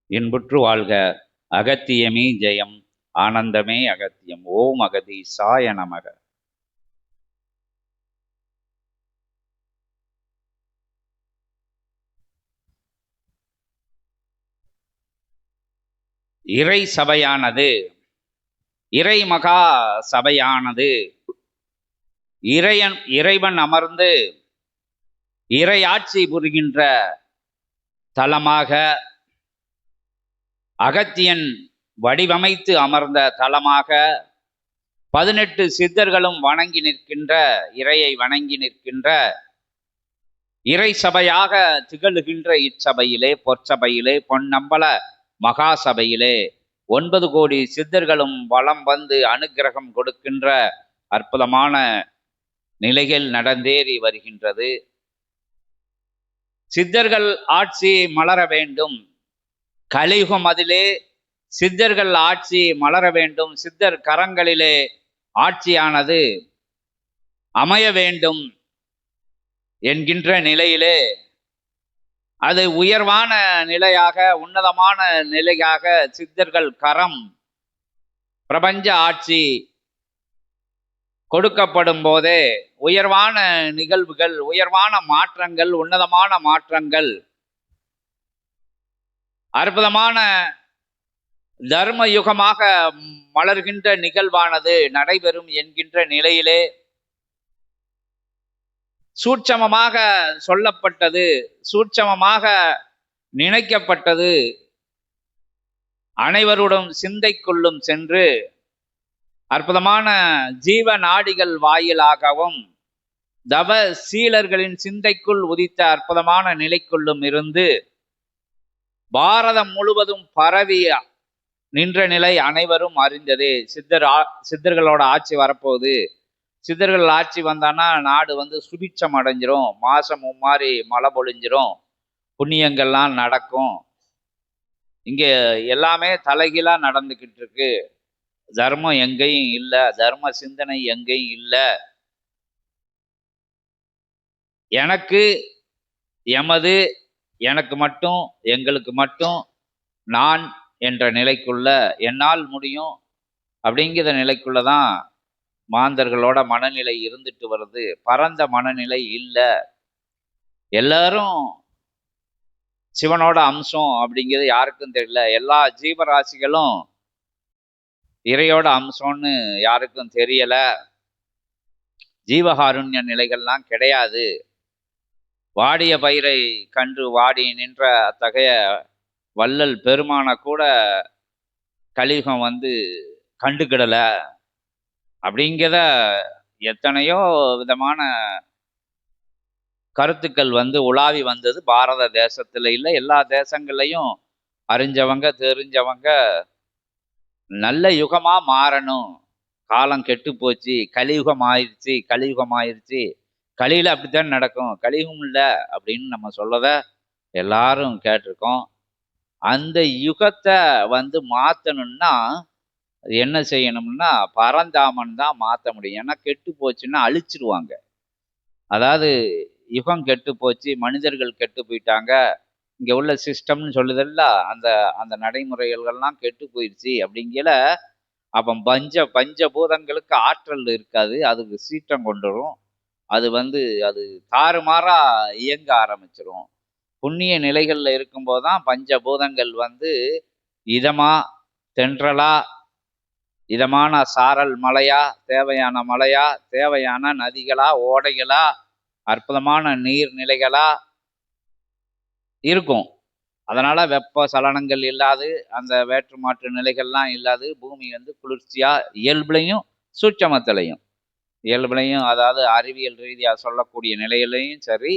இன்புற்று வாழ்க. அகத்தியமே ஜெயம். ஆனந்தமே அகத்தியம். ஓம் அகதீசாய நமக. இறை சபையானது, இறை மகா சபையானது இறைவன் அமர்ந்து இறையாட்சி புரிகின்ற தலமாக, அகத்தியன் வடிவமைத்து அமர்ந்த தலமாக, 18 சித்தர்களும் வணங்கி நிற்கின்ற, இறையை வணங்கி நிற்கின்ற இறை சபையாக திகழ்கின்ற இச்சபையிலே, பொற்சபையிலே, பொன்னம்பல மகா சபையிலே 9 கோடி சித்தர்களும் வலம் வந்து அனுக்கிரகம் கொடுக்கின்ற அற்புதமான நிலைகள் நடந்தேறி வருகின்றது. சித்தர்கள் ஆட்சி மலர வேண்டும், கலியுகம் அதிலே சித்தர்கள் ஆட்சி மலர வேண்டும், சித்தர் கரங்களிலே ஆட்சியானது அமைய வேண்டும் என்கின்ற நிலையிலே அது உயர்வான நிலையாக, உன்னதமான நிலையாக சித்தர்கள் கரம் பிரபஞ்ச ஆட்சி கொடுக்கப்படும் போதே உயர்வான நிகழ்வுகள், உயர்வான மாற்றங்கள், உன்னதமான மாற்றங்கள், அற்புதமான தர்ம யுகமாக மலர்கின்ற நிகழ்வானது நடைபெறும் என்கின்ற நிலையிலே சூட்சமமாக சொல்லப்பட்டது, சூட்சமமாக நினைக்கப்பட்டது, அனைவருடன் சிந்தைக்குள்ளும் சென்று அற்புதமான ஜீவ நாடிகள் வாயிலாகவும் தவ சீலர்களின் சிந்தைக்குள் உதித்த அற்புதமான நிலைக்குள்ளும் இருந்து பாரதம் முழுவதும் பரவி நின்ற நிலை அனைவரும் அறிந்ததே. சித்தர்களோட ஆட்சி வரப்போகுது, சித்தர்கள் ஆட்சி வந்தான்னா நாடு சுபிட்சம் அடைஞ்சிரும், மாசம் மும்மாரி மழை பொழிஞ்சிரும், புண்ணியங்கள்லாம் நடக்கும். இங்கே எல்லாமே தலைகீழா நடந்துக்கிட்டு இருக்கு, தர்மம் எங்கேயும் இல்லை, தர்ம சிந்தனை எங்கேயும் இல்லை, எனக்கு எமது, எனக்கு மட்டும், எங்களுக்கு மட்டும், நான் என்ற நிலைக்குள்ள, என்னால் முடியும் அப்படிங்கிற நிலைக்குள்ள தான் மாந்தர்களோட மனநிலை இருந்துட்டு வருது. பரந்த மனநிலை இல்லை. எல்லாரும் சிவனோட அம்சம் அப்படிங்கிறது யாருக்கும் தெரியல. எல்லா ஜீவராசிகளும் இறையோட அம்சம்னு யாருக்கும் தெரியல. ஜீவகாருண்ய நிலைகள்லாம் கிடையாது. வாடிய பயிரை கன்று வாடி நின்ற அத்தகைய வள்ளல் பெருமான கூட கலியுகம் கண்டுக்கிடல அப்படிங்கிற எத்தனையோ விதமான கருத்துக்கள் உலாவி வந்தது பாரத தேசத்துல. இல்லை, எல்லா தேசங்கள்லையும் அறிஞ்சவங்க தெரிஞ்சவங்க நல்ல யுகமா மாறணும், காலம் கெட்டு போச்சு, கலியுகம் ஆயிடுச்சு, கலியுகம் ஆயிடுச்சு, கலியில அப்படித்தான் நடக்கும், கலியுகம் இல்லை அப்படின்னு நம்ம சொல்லத எல்லாரும் கேட்டிருக்கோம். அந்த யுகத்தை மாற்றணும்னா என்ன செய்யணும்னா பரந்தாமன் தான் மாற்ற முடியும். ஏன்னா கெட்டு போச்சுன்னா அழிச்சிருவாங்க. அதாவது யுகம் கெட்டு போச்சு, மனிதர்கள் கெட்டு போயிட்டாங்க, இங்கே உள்ள சிஸ்டம்னு சொல்லுதல்ல, அந்த அந்த நடைமுறைகள்லாம் கெட்டு போயிடுச்சு அப்படிங்கிற அப்போ பஞ்சபூதங்களுக்கு ஆற்றல் இருக்காது, அதுக்கு சீற்றம் கொண்டுரும், அது அது தாறுமாறா இயங்க ஆரம்பிச்சிடும். புண்ணிய நிலைகளில் இருக்கும்போது தான் பஞ்சபூதங்கள் இதமா தென்றலா, இதமான சாரல் மலையா, தேவையான மலையா, தேவையான நதிகளா, ஓடைகளா, அற்புதமான நீர்நிலைகளா இருக்கும். அதனால வெப்ப சலனங்கள் இல்லாது, அந்த வேற்று மாற்று நிலைகள்லாம் இல்லாது, பூமி குளிர்ச்சியா, இயல்புலையும் சூட்சமத்திலையும், இயல்புலையும் அதாவது அறிவியல் ரீதியா சொல்லக்கூடிய நிலையிலையும் சரி,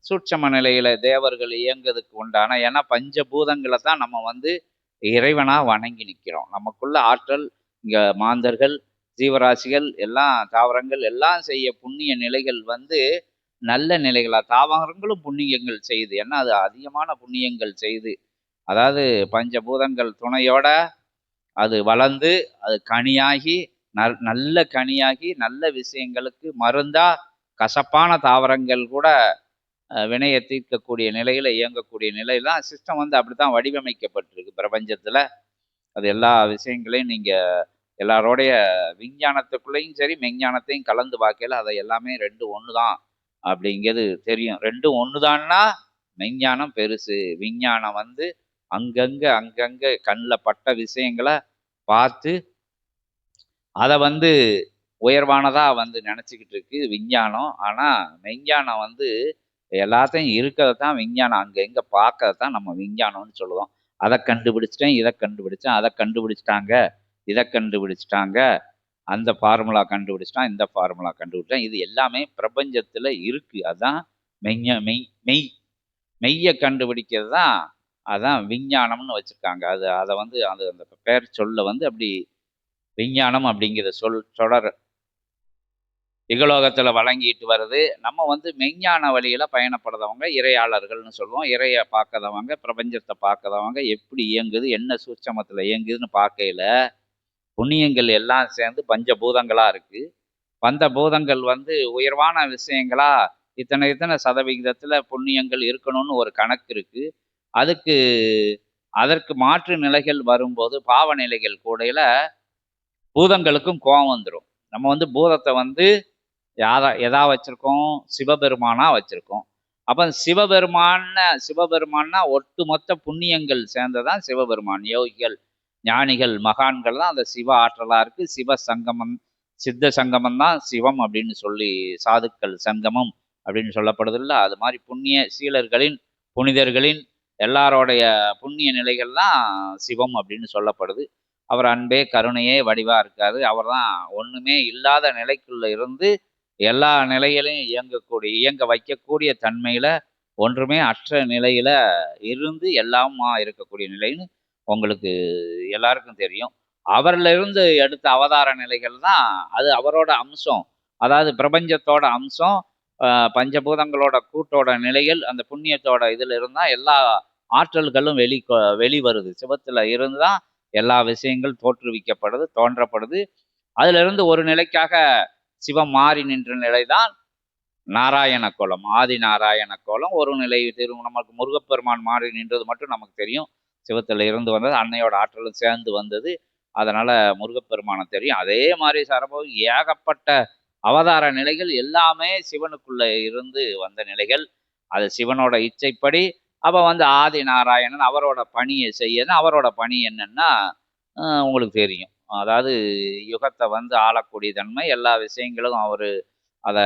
சூட்சம நிலையில தேவர்கள் இயங்குறதுக்கு உண்டான, ஏன்னா பஞ்சபூதங்களை தான் நம்ம இறைவனா வணங்கி நிற்கிறோம். நமக்குள்ள ஆற்றல் இங்க மாந்தர்கள், ஜீவராசிகள் எல்லாம், தாவரங்கள் எல்லாம் செய்ய புண்ணிய நிலைகள் நல்ல நிலைகளா, தாவரங்களும் புண்ணியங்கள் செய்து, ஏன்னா அது அதிகமான புண்ணியங்கள் செய்து, அதாவது பஞ்சபூதங்கள் துணையோட அது வளர்ந்து, அது கனியாகி, நல்ல கனியாகி, நல்ல விஷயங்களுக்கு மருந்தா, கசப்பான தாவரங்கள் கூட வினையை தீர்க்கக்கூடிய நிலையில் இயங்கக்கூடிய நிலையில் தான் சிஸ்டம் வந்து அப்படி தான் வடிவமைக்கப்பட்டிருக்கு பிரபஞ்சத்தில். அது எல்லா விஷயங்களையும் நீங்கள் எல்லாரோடைய விஞ்ஞானத்துக்குள்ளேயும் சரி மெஞ்ஞானத்தையும் கலந்து பார்க்கல அதை எல்லாமே ரெண்டு ஒன்று தான் அப்படிங்கிறது தெரியும். ரெண்டும் ஒன்று தான்னா மெஞ்ஞானம் பெருசு, விஞ்ஞானம் வந்து அங்கங்கே கண்ணில் பட்ட விஷயங்களை பார்த்து அதை வந்து உயர்வானதா வந்து நினச்சிக்கிட்டு இருக்கு விஞ்ஞானம். ஆனால் மெஞ்ஞானம் வந்து எல்லாத்தையும் இருக்கிறத தான் விஞ்ஞானம் அங்கே எங்கே பார்க்கறத தான் நம்ம விஞ்ஞானம்னு சொல்லுவோம். அதை கண்டுபிடிச்சிட்டேன், இதை கண்டுபிடிச்சேன், அதை கண்டுபிடிச்சிட்டாங்க, இதை கண்டுபிடிச்சிட்டாங்க, அந்த ஃபார்முலா கண்டுபிடிச்சிட்டான், இந்த ஃபார்முலா கண்டுபிடிச்சான். இது எல்லாமே பிரபஞ்சத்தில் இருக்குது. அதுதான் மெய்யை கண்டுபிடிக்கிறது தான் அதான் விஞ்ஞானம்னு வச்சுருக்காங்க. அதை வந்து அந்த பேர் சொல்ல வந்து அப்படி விஞ்ஞானம் அப்படிங்கிற தொடர் இகலோகத்தில் வழங்கிட்டு வருது. நம்ம வந்து மெஞ்ஞான வழியில் பயணப்படுறவங்க இறையாளர்கள்னு சொல்லுவோம். இறையை பார்க்காதவங்க, பிரபஞ்சத்தை பார்க்காதவங்க எப்படி இயங்குது, என்ன சூட்சமத்தில் இயங்குதுன்னு பார்க்கையில் புண்ணியங்கள் எல்லாம் சேர்ந்து பஞ்சபூதங்களாக இருக்குது. பஞ்சபூதங்கள் வந்து உயர்வான விஷயங்களா இத்தனை சதவிகிதத்தில் புண்ணியங்கள் இருக்கணும்னு ஒரு கணக்கு இருக்குது. அதற்கு மாற்று நிலைகள் வரும்போது பாவ நிலைகள் கூடையில் பூதங்களுக்கும் கோபம் வந்துடும். நம்ம வந்து பூதத்தை வந்து எதா வச்சுருக்கோம், சிவபெருமானாக வச்சுருக்கோம். அப்போ சிவபெருமான்னா ஒட்டுமொத்த புண்ணியங்கள் சேர்ந்ததான் சிவபெருமான். யோகிகள், ஞானிகள், மகான்கள் தான் அந்த சிவ ஆற்றலாக இருக்குது. சிவ சங்கமம், சித்த சங்கமம் தான் சிவம் அப்படின்னு சொல்லி சாதுக்கள் சங்கமம் அப்படின்னு சொல்லப்படுதில்ல. அது மாதிரி புண்ணிய சீலர்களின், புனிதர்களின் எல்லாரோடைய புண்ணிய நிலைகள் தான் சிவம் அப்படின்னு சொல்லப்படுது. அவர் அன்பே கருணையே வடிவாக இருக்காரு. அவர் தான் ஒன்றுமே இல்லாத நிலைக்குள்ளே இருந்து எல்லா நிலையிலையும் இயங்க வைக்கக்கூடிய தன்மையில் ஒன்றுமே அற்ற நிலையில் இருந்து எல்லாமா இருக்கக்கூடிய நிலைன்னு உங்களுக்கு எல்லாருக்கும் தெரியும். அவரிலிருந்து எடுத்த அவதார நிலைகள் தான் அது அவரோட அம்சம். அதாவது பிரபஞ்சத்தோட அம்சம், பஞ்சபூதங்களோட கூட்டோட நிலைகள் அந்த புண்ணியத்தோட இதில் இருந்தால் எல்லா ஆற்றல்களும் வெளிவருது. சிவத்தில் இருந்து தான் எல்லா விஷயங்கள் தோற்றுவிக்கப்படுது, தோன்றப்படுது. அதிலிருந்து ஒரு நிலைக்காக சிவம் மாறி நின்ற நிலைதான் நாராயண கோலம், ஆதி நாராயண கோலம். ஒரு நிலை நமக்கு முருகப்பெருமான் மாறி நின்றது மட்டும் நமக்கு தெரியும். சிவத்தில் இருந்து வந்தது, அன்னையோட ஆற்றலும் சேர்ந்து வந்தது. அதனால் முருகப்பெருமானை தெரியும். அதே மாதிரி சரபோது ஏகப்பட்ட அவதார நிலைகள் எல்லாமே சிவனுக்குள்ளே இருந்து வந்த நிலைகள். அது சிவனோட இச்சைப்படி அப்போ வந்து ஆதி நாராயணன் அவரோட பணியை செய்யணும். அவரோட பணி என்னன்னா உங்களுக்கு தெரியும். அதாவது யுகத்தை வந்து ஆளக்கூடிய தன்மை, எல்லா விஷயங்களும் அவர் அதை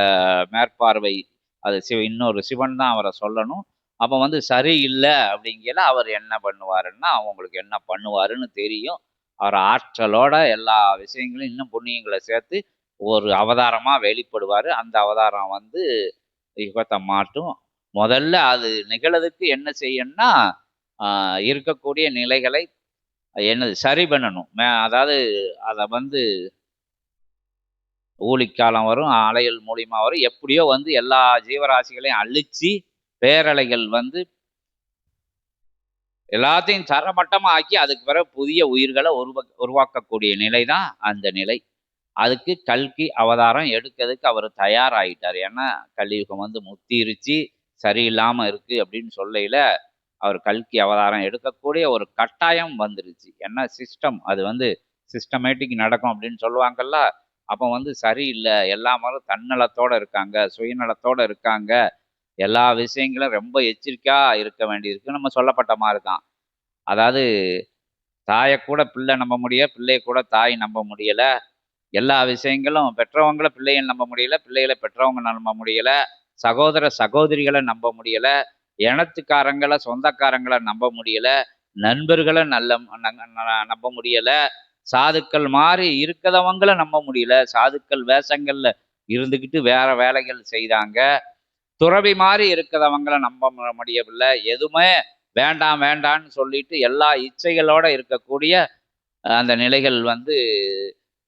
மேற்பார்வை, அது இன்னொரு சிவன் தான் அவரை சொல்லணும். அப்போ வந்து சரியில்லை அப்படிங்கிற அவர் என்ன பண்ணுவாருன்னா அவங்களுக்கு என்ன பண்ணுவாருன்னு தெரியும். அவர் ஆற்றலோட எல்லா விஷயங்களும் இன்னும் புண்ணியங்களை சேர்த்து ஒரு அவதாரமாக வெளிப்படுவார். அந்த அவதாரம் வந்து யுகத்தை மாட்டும். முதல்ல அது நிகழதுக்கு என்ன செய்யணும்னா இருக்கக்கூடிய நிலைகளை என்னது சரி பண்ணணும். அதாவது அதை வந்து ஊழிக்காலம் வரும், அலைகள் மூலியமா வரும், எப்படியோ வந்து எல்லா ஜீவராசிகளையும் அழிச்சு பேரலைகள் வந்து எல்லாத்தையும் தரமட்டமா ஆக்கி அதுக்கு பிறகு புதிய உயிர்களை உருவாக்கக்கூடிய நிலை தான் அந்த நிலை. அதுக்கு கல்கி அவதாரம் எடுக்கிறதுக்கு அவர் தயாராகிட்டார். ஏன்னா கலியுகம் வந்து முத்திருச்சு, சரியில்லாமல் இருக்குது அப்படின்னு சொல்லையில் அவர் கல்கி அவதாரம் எடுக்கக்கூடிய ஒரு கட்டாயம் வந்துருச்சு. ஏன்னா சிஸ்டம் அது வந்து சிஸ்டமேட்டிக் நடக்கும் அப்படின்னு சொல்லுவாங்கல்ல. அப்போ வந்து சரியில்லை, எல்லா மரம் தன்னலத்தோடு இருக்காங்க, சுயநலத்தோடு இருக்காங்க, எல்லா விஷயங்களும் ரொம்ப எச்சரிக்கையாக இருக்க வேண்டியிருக்கு. நம்ம சொல்லப்பட்ட மாதிரி தான். அதாவது தாயை கூட பிள்ளை நம்ப முடியல, பிள்ளையை கூட தாய் நம்ப முடியலை. எல்லா விஷயங்களும் பெற்றவங்களை பிள்ளைகள் நம்ப முடியல, பிள்ளைகளை பெற்றவங்க நம்ப முடியல, சகோதர சகோதரிகளை நம்ப முடியல, இனத்துக்காரங்களை சொந்தக்காரங்களை நம்ப முடியல, நண்பர்களை நம்ப முடியல, சாதுக்கள் மாதிரி இருக்கிறவங்களை நம்ப முடியல. சாதுக்கள் வேஷங்கள்ல இருந்துக்கிட்டு வேற வேலைகள் செய்தாங்க. துறவி மாதிரி இருக்கிறவங்களை நம்ப முடியவில்லை. எதுவுமே வேண்டாம் வேண்டான்னு சொல்லிட்டு எல்லா இச்சைகளோட இருக்கக்கூடிய அந்த நிலைகள் வந்து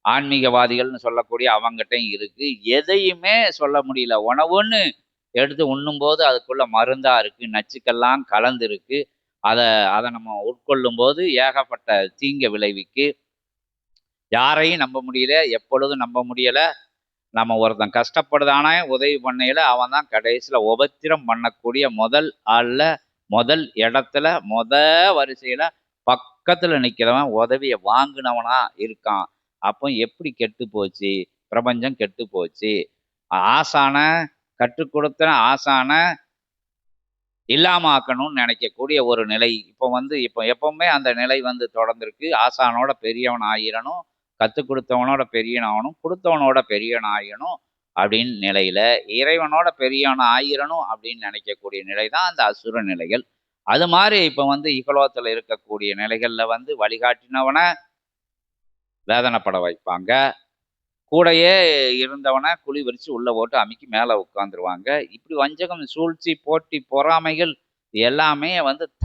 ஆன்மீகவாதிகள்னு சொல்லக்கூடிய அவங்ககிட்டையும் இருக்கு. எதையுமே சொல்ல முடியல. உணவுன்னு எடுத்து உண்ணும்போது அதுக்குள்ள மருந்தா இருக்கு, நச்சுக்கெல்லாம் கலந்து இருக்கு. அதை நம்ம உட்கொள்ளும் போது ஏகப்பட்ட தீங்க விளைவிக்கு. யாரையும் நம்ப முடியல, எப்பொழுதும் நம்ப முடியல. நம்ம ஒருத்தன் கஷ்டப்படுதானே உதவி பண்ணையில அவன் தான் கடைசியில் உபத்திரம் பண்ணக்கூடிய முதல் ஆளில், முதல் இடத்துல, வரிசையில் பக்கத்தில் நிற்கிறவன் உதவியை வாங்கினவனா இருக்கான். அப்போ எப்படி கெட்டு போச்சு? பிரபஞ்சம் கெட்டு போச்சு. ஆசான கற்றுக் கொடுத்த ஆசான இல்லாம ஆக்கணும்னு நினைக்கக்கூடிய ஒரு நிலை. இப்போ எப்பவுமே அந்த நிலை தொடர்ந்திருக்கு. ஆசானோட பெரியவன் ஆயிரணும், கத்துக் கொடுத்தவனோட பெரியவன் ஆகணும், கொடுத்தவனோட பெரியவன் ஆயிரணும் அப்படின்னு நிலையில, இறைவனோட பெரியவன் ஆயிரணும் அப்படின்னு நினைக்கக்கூடிய நிலை தான் அந்த அசுர நிலைகள். அது மாதிரி இப்போ இகலோகத்துல இருக்கக்கூடிய நிலைகள்ல வழிகாட்டினவன வேதனைப்பட வைப்பாங்க. கூடயே இருந்தவன குழி விரிச்சு உள்ள போட்டு அமுக்கி மேல உட்காந்துருவாங்க. இப்படி வஞ்சகம், சூழ்ச்சி, போட்டி, பொறாமைகள் எல்லாமே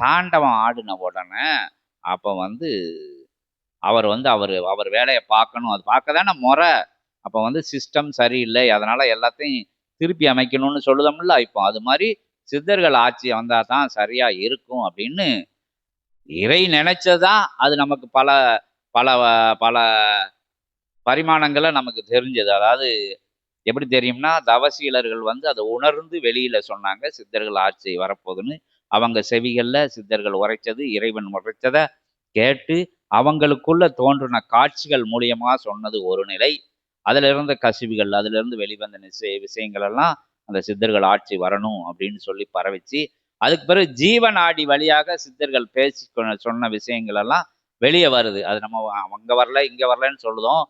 தாண்டவம் ஆடின உடனே, அப்ப அவர் அவர் வேலைய பார்க்கணும். அது பார்க்க தானே மொறை. அப்ப சிஸ்டம் சரியில்லை. அதனால எல்லாத்தையும் திருப்பி அமைக்கணும்னு சொல்லுதோம்ல இப்போ. அது மாதிரி சித்தர்கள் ஆட்சி வந்தா தான் சரியா இருக்கும் அப்படின்னு இறை நினைச்சதான் அது நமக்கு பல பல பல பரிமாணங்கள நமக்கு தெரிஞ்சது. அதாவது எப்படி தெரியும்னா, தவசீலர்கள் அதை உணர்ந்து வெளியில சொன்னாங்க. சித்தர்கள் ஆட்சி வரப்போகுதுன்னு. அவங்க செவிகள்ல சித்தர்கள் உரைச்சது, இறைவன் உரைச்சத கேட்டு, அவங்களுக்குள்ள தோன்றின காட்சிகள் மூலியமா சொன்னது ஒரு நிலை. அதுல இருந்த கசிவுகள், அதிலிருந்து வெளிவந்த விஷயங்கள் எல்லாம் அந்த சித்தர்கள் ஆட்சி வரணும் அப்படின்னு சொல்லி பரவிச்சு. அதுக்கு பிறகு ஜீவநாடி வழியாக சித்தர்கள் பேசி சொன்ன விஷயங்கள் எல்லாம் வெளியே வருது. அது நம்ம அங்க வரல, இங்க வரலன்னு சொல்லுதோம்.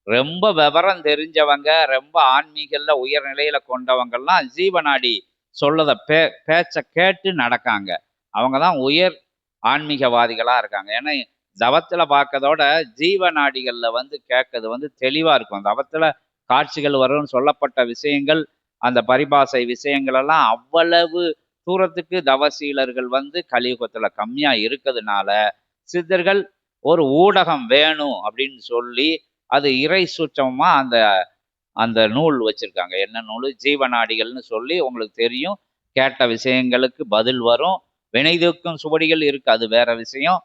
ரொம்ப விவரம் தெரிஞ்சவங்க, ரொம்ப ஆன்மீகல்ல உயர்நிலையில கொண்டவங்கலாம் ஜீவநாடி சொல்லத பேச்ச கேட்டு நடக்காங்க. அவங்க தான் உயர் ஆன்மீகவாதிகளா இருக்காங்க. ஏன்னா தவத்துல பார்க்கறதோட ஜீவநாடிகள்ல கேட்கறது தெளிவா இருக்கும். தவத்துல காட்சிகள் வரும்னு சொல்லப்பட்ட விஷயங்கள், அந்த பரிபாசை விஷயங்கள் எல்லாம் அவ்வளவு தூரத்துக்கு தவசீலர்கள் கலியுகத்துல கம்மியா இருக்கிறதுனால, சித்தர்கள் ஒரு ஊடகம் வேணும் அப்படின்னு சொல்லி, அது இறை சூட்சமமா அந்த அந்த நூல் வச்சிருக்காங்க. என்ன நூல்? ஜீவநாடிகள்னு சொல்லி உங்களுக்கு தெரியும். கேட்ட விஷயங்களுக்கு பதில் வரும். வினைதூக்கும் சுவடிகள் இருக்கு, அது வேற விஷயம்.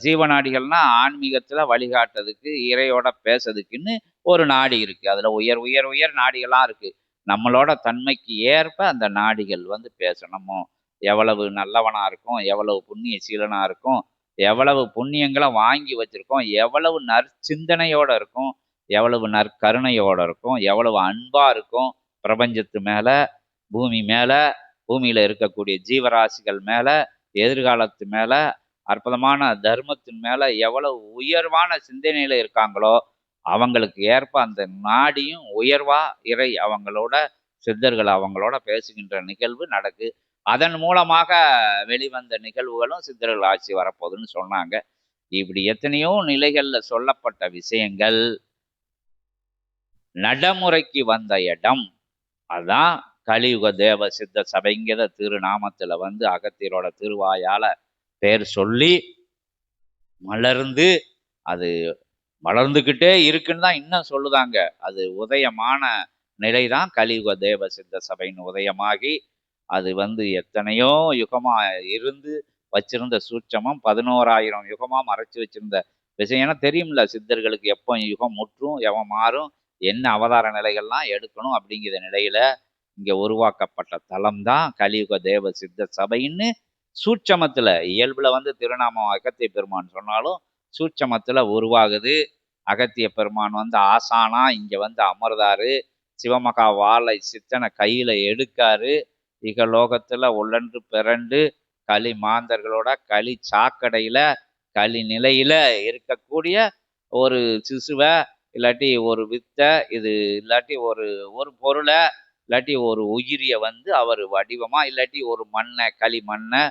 ஜீவநாடிகள்னா ஆன்மீகத்துல வழிகாட்டுறதுக்கு, இறையோட பேசுறதுக்குன்னு ஒரு நாடி இருக்கு. அதுல உயர் உயர் உயர் நாடிகள்லாம் இருக்கு. நம்மளோட தன்மைக்கு ஏற்ப அந்த நாடிகள் பேசணும். நம்ம எவ்வளவு நல்லவனா இருக்கும், எவ்வளவு புண்ணிய சீலனா இருக்கும், எவ்வளவு புண்ணியங்களை வாங்கி வச்சிருக்கோம், எவ்வளவு நற்சிந்தனையோட இருக்கும், எவ்வளவு நற்கருணையோட இருக்கும், எவ்வளவு அன்பா இருக்கும் பிரபஞ்சத்து மேல, பூமி மேல, பூமியில இருக்கக்கூடிய ஜீவராசிகள் மேல, எதிர்காலத்து மேல, அற்புதமான தர்மத்தின் மேல எவ்வளவு உயர்வான சிந்தனையில இருக்காங்களோ, அவங்களுக்கு ஏற்ப அந்த நாடியும் உயர்வா இறை அவங்களோட சித்தர்கள் அவங்களோட பேசுகின்ற நிகழ்வு நடக்கு. அதன் மூலமாக வெளிவந்த நிகழ்வுகளும் சித்தர்கள் ஆட்சி வரப்போகுதுன்னு சொன்னாங்க. இப்படி எத்தனையோ நிலைகள்ல சொல்லப்பட்ட விஷயங்கள் நடைமுறைக்கு வந்த இடம் அதான் கலியுக தேவ சித்த சபைங்கிற திருநாமத்துல அகத்தியரோட திருவாயால பேர் சொல்லி மலர்ந்து அது வளர்ந்துக்கிட்டே இருக்குன்னு தான் இன்னும் சொல்லுதாங்க. அது உதயமான நிலைதான் கலியுக தேவ சித்த சபைன்னு உதயமாகி அது எத்தனையோ யுகமா இருந்து வச்சிருந்த சூட்சமம் 11,000 யுகமா மறைச்சு வச்சிருந்த விஷயம். ஏன்னா தெரியும்ல சித்தர்களுக்கு எப்போ யுகம் முற்றும், எவன் மாறும், என்ன அவதார நிலைகள்லாம் எடுக்கணும் அப்படிங்கிற நிலையில இங்க உருவாக்கப்பட்ட தலம் தான் கலியுக தேவ சித்த சபைன்னு சூட்சமத்துல. இயல்புல திருநாமம் அகத்திய பெருமான் சொன்னாலும் சூட்சமத்துல உருவாகுது. அகத்திய பெருமான் ஆசானா இங்க அமர்ந்தாரு. சிவமகா வாழை சித்தனை கையில எடுக்காரு. இகலோகத்துல உள்ளன்று பிறண்டு களி மாந்தர்களோட களி சாக்கடையில களி நிலையில இருக்கக்கூடிய ஒரு சிசுவை, இல்லாட்டி ஒரு வித்தை, இது இல்லாட்டி ஒரு ஒரு பொருளை, இல்லாட்டி ஒரு உயிரிய அவர் வடிவமா, இல்லாட்டி ஒரு மண்ணை, களி மண்ணை,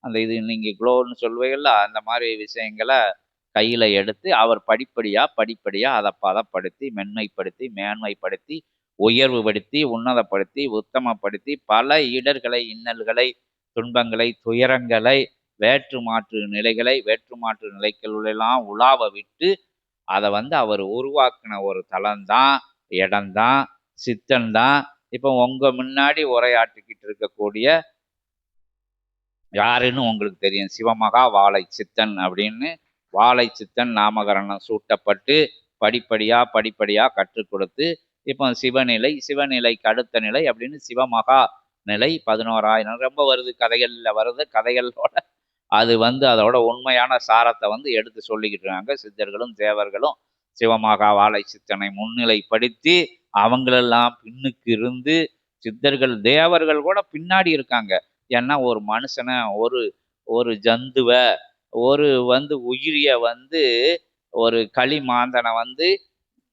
அந்த இது நீங்க குளோன்னு சொல்வீங்கல்ல, அந்த மாதிரி விஷயங்களை கையில எடுத்து அவர் படிப்படியா அதை பதப்படுத்தி, மென்மைப்படுத்தி, மேன்மைப்படுத்தி, உயர்வுபடுத்தி, உன்னதப்படுத்தி, உத்தமப்படுத்தி, பல இடர்களை, இன்னல்களை, துன்பங்களை, துயரங்களை, வேற்று மாற்று நிலைகளை, வேற்று மாற்று நிலைகளுள்ளெல்லாம் உலாவ விட்டு அதை அவர் உருவாக்கின ஒரு தலம்தான், இடம்தான், சித்தன் தான். இப்போ உங்க முன்னாடி உரையாற்றிக்கிட்டு இருக்கக்கூடிய யாருன்னு உங்களுக்கு தெரியும். சிவமகா வாழை சித்தன் அப்படின்னு வாழை சித்தன் நாமகரணம் சூட்டப்பட்டு படிப்படியா கற்றுக் கொடுத்து இப்போ சிவநிலை, சிவநிலைக்கு அடுத்த நிலை அப்படின்னு சிவமகா நிலை 11,000 ரொம்ப வருது, கதைகள்ல வருது. கதைகளோட அது வந்து அதோட உண்மையான சாரத்தை வந்து எடுத்து சொல்லிக்கிட்டு இருக்காங்க சித்தர்களும் தேவர்களும். சிவமகா வாழை சித்தனை முன்னிலைப்படுத்தி அவங்களெல்லாம் பின்னுக்கு இருந்து சித்தர்கள் தேவர்கள் கூட பின்னாடி இருக்காங்க. ஏன்னா ஒரு மனுஷனை ஒரு ஒரு ஜந்துவ ஒரு வந்து உயிரிய வந்து ஒரு களி மாந்தனை வந்து